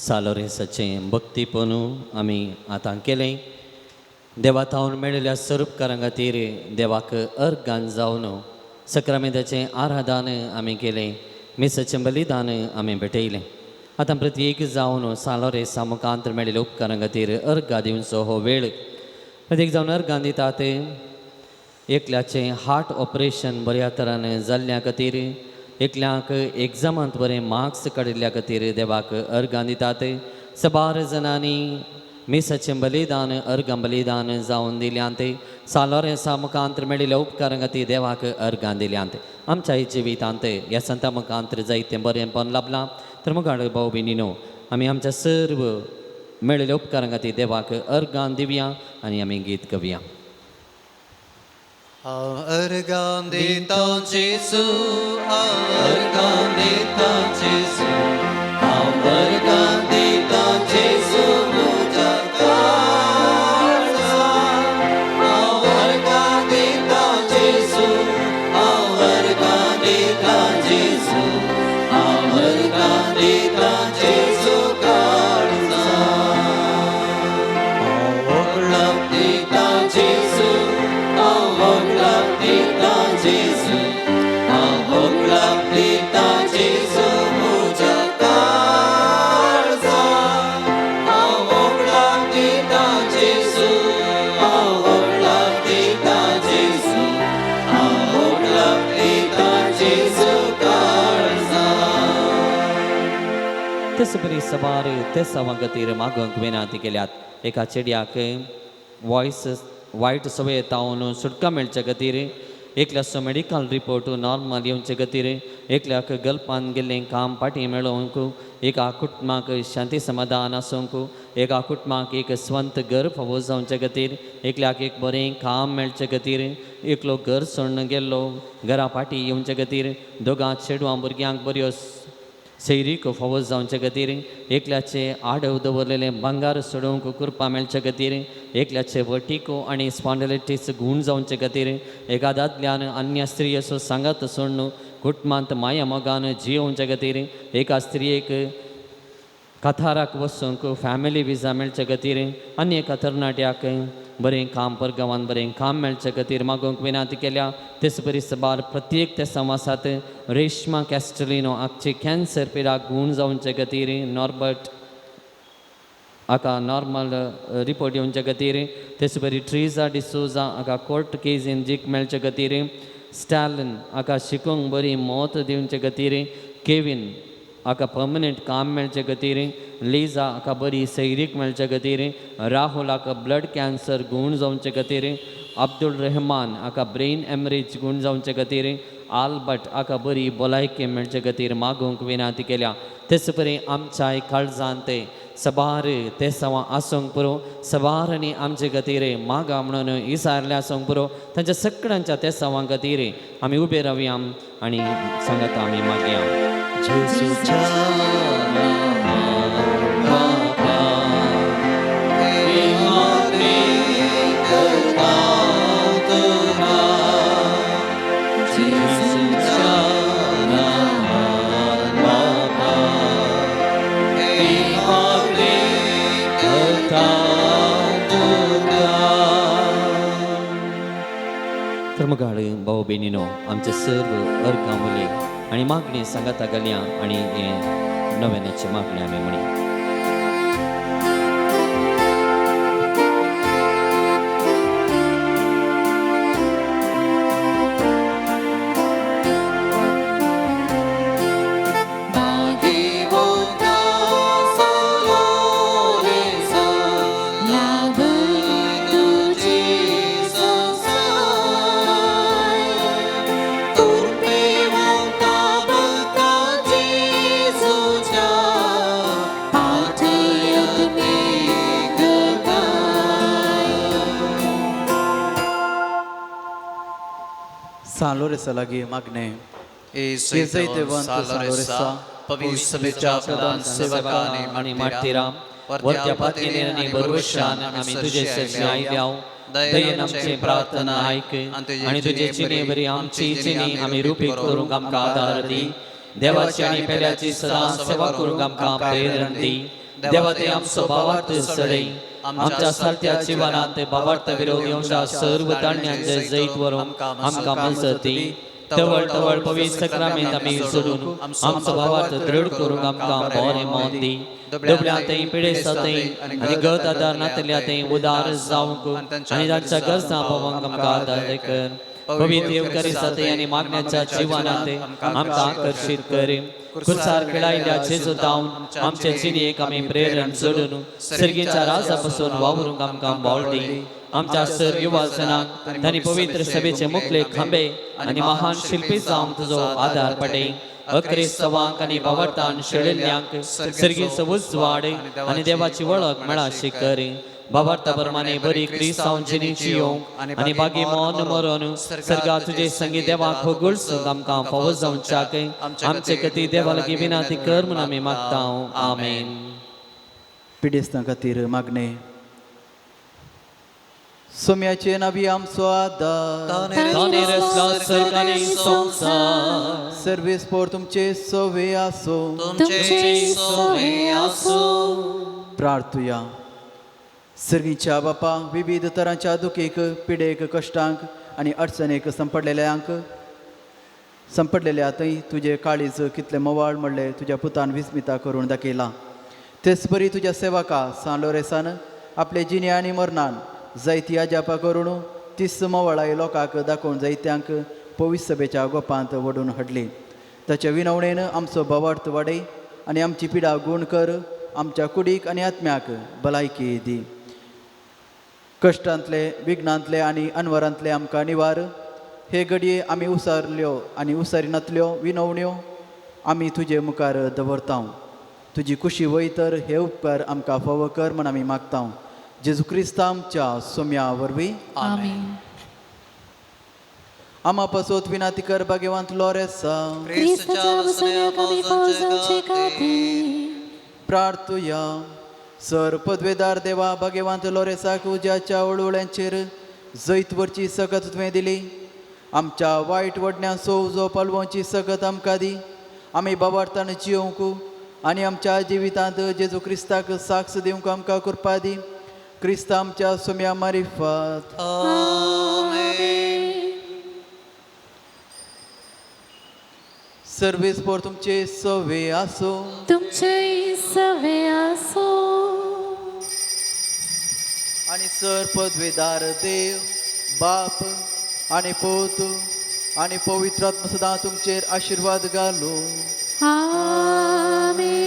सालोरेसाचें भक्तीपणू आमी आतां केलें. देवातावन मेळिल्ल्या स्वरूपकारां खातीर देवाक अर्गान जावन सक्रामेंताचें आराधन आमी केलें. मिसाचें बलिदान आमी भेटयलें. आतां प्रत्येक जावन सालोरेसा मुखांतर मेळिल्ल्या उपकारां खातीर अर्गां दिवचो हो वेळ. प्रत्येक जावन अर्गां दितात. एकल्याचें हार्ट ऑपरेशन बऱ्या तरान जाल्ल्या खातीर, एकल्याक एग्जामांत बरें मार्क्स काडिल्ल्या खातीर देवाक अर्गां दितात. सबार जाणांनी मिसाचें बलिदान अर्गां बलिदान जावन दिल्यांत. सालोरेसा मुखांतर मेळिल्ल्या उपकारां खातीर देवाक अर्गां दिल्यांत. आमच्या जिवितांत ह्या संता मुखांतर जायतें बरेंपण लाभलां. तर मुखार भाऊ बिनीनो आमी आमच्या सर्व मेळिल्ल्या उपकारां खातीर देवाक अर्गां दिवया आनी आमी गीत गावया. अर्गां दिता जेसू, अर्गां दिता जेसू, अर्गां दिता जेसू तुझ्या काळजा. अर्गां दिता जेसू, अर्गां दिता जेसू, अर्गां दिता जेसू काळजा. अर्गां दिता जेसू, अर्गां दिता जेसू, अर्गां दिता जेसू तुझ्या काळजा. अर्गां दिता जेसू, अर्गां दिता जेसू, अर्गां दिता जेसू काळजा. तेच बरी सबार ते सवां खातीर मागोवंक विनंती केल्यात. एका चेडयाक वायट सवय तावन सुटका मेळचे खातीर, एकल्याचो मेडिकल रिपोर्ट नॉर्मल येवचे खातीर, एकल्याक गल्पान गेल्लें काम पाटी मेळोवंक, एका कुटुंबाक शांती समाधान आसूंक, एका कुटुंबाक एक स्वंत घर फावो जावचे खातीर, एकल्याक एक बरें काम मेळचे खातीर, एकलो घर सोडून गेल्लो घरा पाटी येवचे खातीर, दोगां चेडवां भुरग्यांक बऱ्यो सैरीक फावो जावचे खातीर, एकल्याचे आडव दवरलेलें भांगार सोडूंक कुरपा मेळचे खातीर, एकल्याचे वर्टिको आनी स्पॉन्डिलायटीस गूण जावचे खातीर, एका दादल्यान अन्य स्त्री असो सांगात सोडून कुटुंबांत माया मोगान जियोवचे खातीर, एका स्त्रियेक कथाराक वचूंक फॅमिली विजा मेळचे खातीर, आनी एका तरणाट्याक बरें काम परगांवान बरें काम मेळचे खातीर मागोवंक विनंती केल्या. तेच बरी सबार प्रत्येक त्या समासात रेश्मा कॅस्टलिनो हाची कॅन्सर पिडाक गूण जावचे खातीर, नॉर्बर्ट हाका नॉर्मल रिपोर्ट येवचे खातीर, तेच बरी ट्रिजा डिसोजा हाका कोर्ट केसीन जीक मेळचे खातीर, स्टॅलिन हाका शिकूंक बरी मौत दिवचे खातीर, केविन हाका पर्मनंट काम मेळचे खातीर, लिजा हाका बरी सैरीक मेळचे खातीर, राहुल हाका ब्लड कॅन्सर गूण जावचे खातीर, अब्दुल रहमान हाका ब्रेन एमरेज गूण जावचे खातीर, आल्बर्ट हाका बरी भलायकी मेळचे खातीर मागोवंक विनंती केल्या. तेच बरें आमच्या काळजांत सबार ते सवां आसूंक पुरो, सबारांनी आमचे खातीर मागा म्हणून इसारले आसूंक पुरो. तांच्या सगळ्यांच्या ते सवां खातीर आमी उबे रावया आनी सांगात आमी मागया. जेजूच्या तर मुगाळ भाऊ बेनिनो आमचे सर्व अर्गां मुले आनी मागणी सांगाता घालया आनी हे नव्यानाची मागणी आमी म्हणया. Saloresa lagi magne. Saloresa, ಪವಿತ್ರ ಪ್ರಧಾನ ಸೇವಕ आणि ಮಾಡ್ತೀರಾ वरत्या पातकेने आणि भरवशान आम्ही तुझे सची आयल्याव दयेन आमची प्रार्थना ऐक आणि तुझे चिने बरी आमची चिनी आम्ही रूपी करूंक आमकां आदार दी देवाची आणि पेल्याची सदां सेवा करूंक आमकां प्रेरण दी देवा ते आमचो भावार्थ सडय आमच्या सारत्या जिवनांत भावार्थ विरोधी अंशा सर्व ताण्यांचे जैत वरून आमकां मजत दी तवळ तवळ पवित्र सक्रामेंत आमी सोडून आमचो भावार्थ दृढ करूंक आमकां बरें मोत दी दबल्यातय पिडेसातय आनी गत आदार नातल्यातय उदार जावंक आनी तांच्या गरजा पळोवंक आमकां आदार कर पवित्र येवकारीसातय आनी मागण्याच्या जिवनांत आमकां आकर्शीत कर खुर्सार खेळायल्या जेजू दावन आमचे जिणेक आमी प्रेरण जोडून सर्गेच्या राजा पासून वावरूंक आमकां बोळ दी आमच्या सर युवाजनांक तांणी पवित्र सभेचे मुखले खांबे आनी महान शिल्पी जावन तुजो आदार पडय अक्रिस्तवांक आनी भावार्थान शेळिल्ल्यांक सर्गेचो उजवाड आनी देवाची वळख मेळाशी कर भावार्था प्रमाणे बरी क्रिस्तांव जिणी जियोंक आनी बागी मौन मरोन सर्गा तुजे संगी देवाक होगुळसूंक आमकां फावो जावच्याक आमचे गती देवा लागीं विनाती कर म्हूण आमी मागतां आमेन. पिडेस्तां खातीर मागणे सोम्याचे नबी आमचो आदार ताणे रचला सर्ग आनी संवसार सर्वेस पोर तुमचे सोवे आसो तुमचे सोवे आसो. प्रार्थुया. सर्गीच्या बापा विविध तरांच्या दुखेक पिडेक कश्टांक आनी अडचणेक संपडलेल्यातय तुझे काळीज कितले मोवाळ म्हणले तुझ्या पुतान विस्मिता करून दाखयला तेच बरी तुझ्या सेवका सांलोरेसान आपले जिणे आनी मरणान जायती आजापा करून तीस मोवाळाय लोकांक दाखोवन जायत्यांक पवित्र सभेच्या गोपांत वडून हाडली. ताच्या विनवणेन आमचो भावार्थ वाडय आनी आमची पिडा गूण कर आमच्या कुडीक आनी आत्म्याक भलायकी दी. कश्टांतले विघ्नांतले आनी अनवरांतले आमकां निवार. हे घडये आमी उसारल्यो आनी उसारिनातल्यो विनवण्यो आमी तुजे मुखार दवरता. तुजी कुशी वयतर हे उपकार आमकां फावो कर म्हण आमी मागता. जेजू क्रिस्त आमच्या सोम्या वरवीं आमेन. आमा पासोत विनाती कर भाग्यवंत लोरेसा क्रिस्ताच्या वसण्याक आमी फावो जावचे खातीर प्रार्थुया. सर पदवेदार देवा भाग्यवंत लोरेसाक उज्याच्या उळवळ्यांचेर जैत वरची सकत तुवें दिली. आमच्या वायट वडण्यांचो उजो पालवोवची सकत आमकां दी. आमी भावार्थान जियोंक आनी आमच्या जिवितांत जेजू क्रिस्ताक साक्ष दिवंक आमकां कृपा दी. क्रिस्त आमच्या सोम्या मारिफात. सर्वेस पोर तुमचे सवे आसो तुमचे सवे आसो आनी सर पदवेदार देव बाप आनी पोत आनी पवित्र आत्मा सदां तुमचेर आशिर्वाद घालो. आमेन.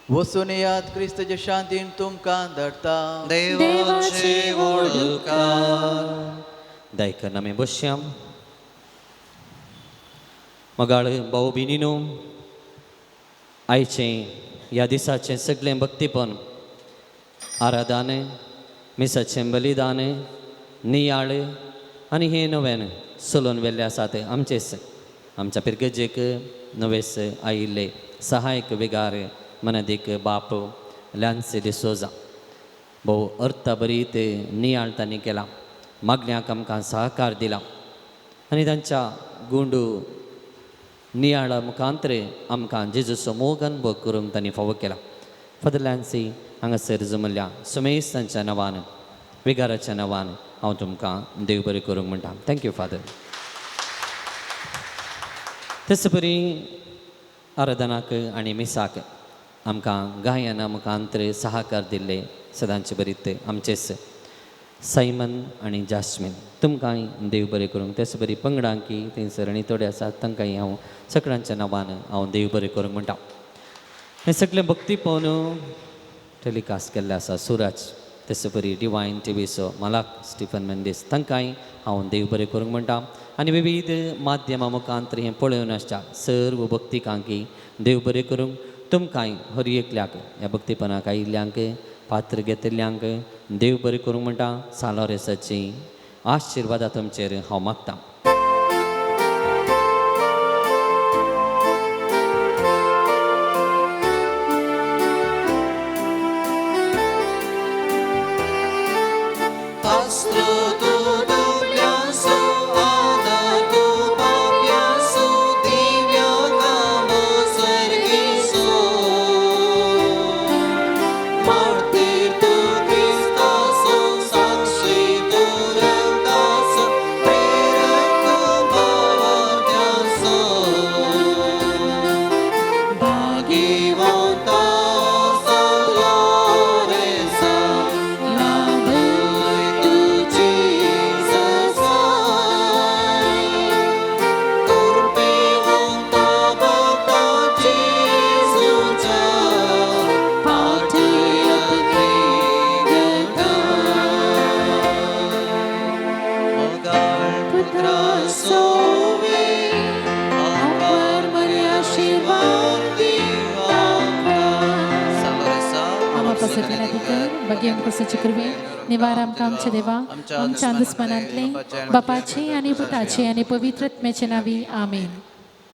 वसून याद क्रिस्ताच्या शांतीन तुमकां धाडटा. देवाचे वळखार. दायकन आमी बसया. मगाळ भाऊ बिनीनो, आयचें ह्या दिसाचें सगळें भक्तीपण आराधन मिसाचें बलिदान नियाळ आनी हें नव्यान चलोवन व्हेल्लें आसात आमच्या पिरगजेक नवेस आयिल्ले सहायक विगार मनदीक बाप ल्हानसे डिसोजा भोव अर्थ बरीत नियाळ तांणी केला. मागण्यांक आमकां सहकार दिला आनी तांच्या गुंडू नियाळा मुखांतर आमकां जेजूचो मोग अनुभव करूंक तांणी फावो केला. फादर लॅन्सी हांगासर जमल्या सुमेश तांच्या नांवान विगाराच्या नांवान हांव तुमकां देव बरें करूंक म्हणटा. Thank you father. तशें परी आराधनाक आनी मिसाक आमकां गायना मुखांतर सहकार दिल्ले सदांचे बरीत आमचेच सायमन आनी जास्मीन तुमकांय देव बरें करूंक. तेच बरी पंगडांकी थंयसर आनी थोडे आसात तांकांय हांव सगळ्यांच्या नांवान हांव देव बरें करूंक म्हणटा. हें सगळें भक्ती पळोवन टेलिकास्ट केल्लें आसा सुराज तेच बरी डिवायन टिवीचो मालाक स्टिफन मेंडीस तांकांय हांव देव बरें करूंक म्हणटा. आनी विविध माध्यमां मुखांतर हें पळोवन आसता सर्व भक्तिकांकी देव बरें करूंक. तुमकांय हर एकल्याक ह्या भक्तीपणाक आयिल्ल्यांक पात्र घेतिल्ल्यांक देव बरें करूंक म्हणटा. सालोरेसाची आशिर्वादा तुमचेर हांव मागतां. abraçoe, amor Maria Shivanti आम्हापासून विनंती कर बघी अंकुशाची कृपे निवार आमकां आमचे देवा आमच्या दुस्मनांतले बापाचे आणि पुताचे आणि पवित्र आत्म्याचे नावी आमेन.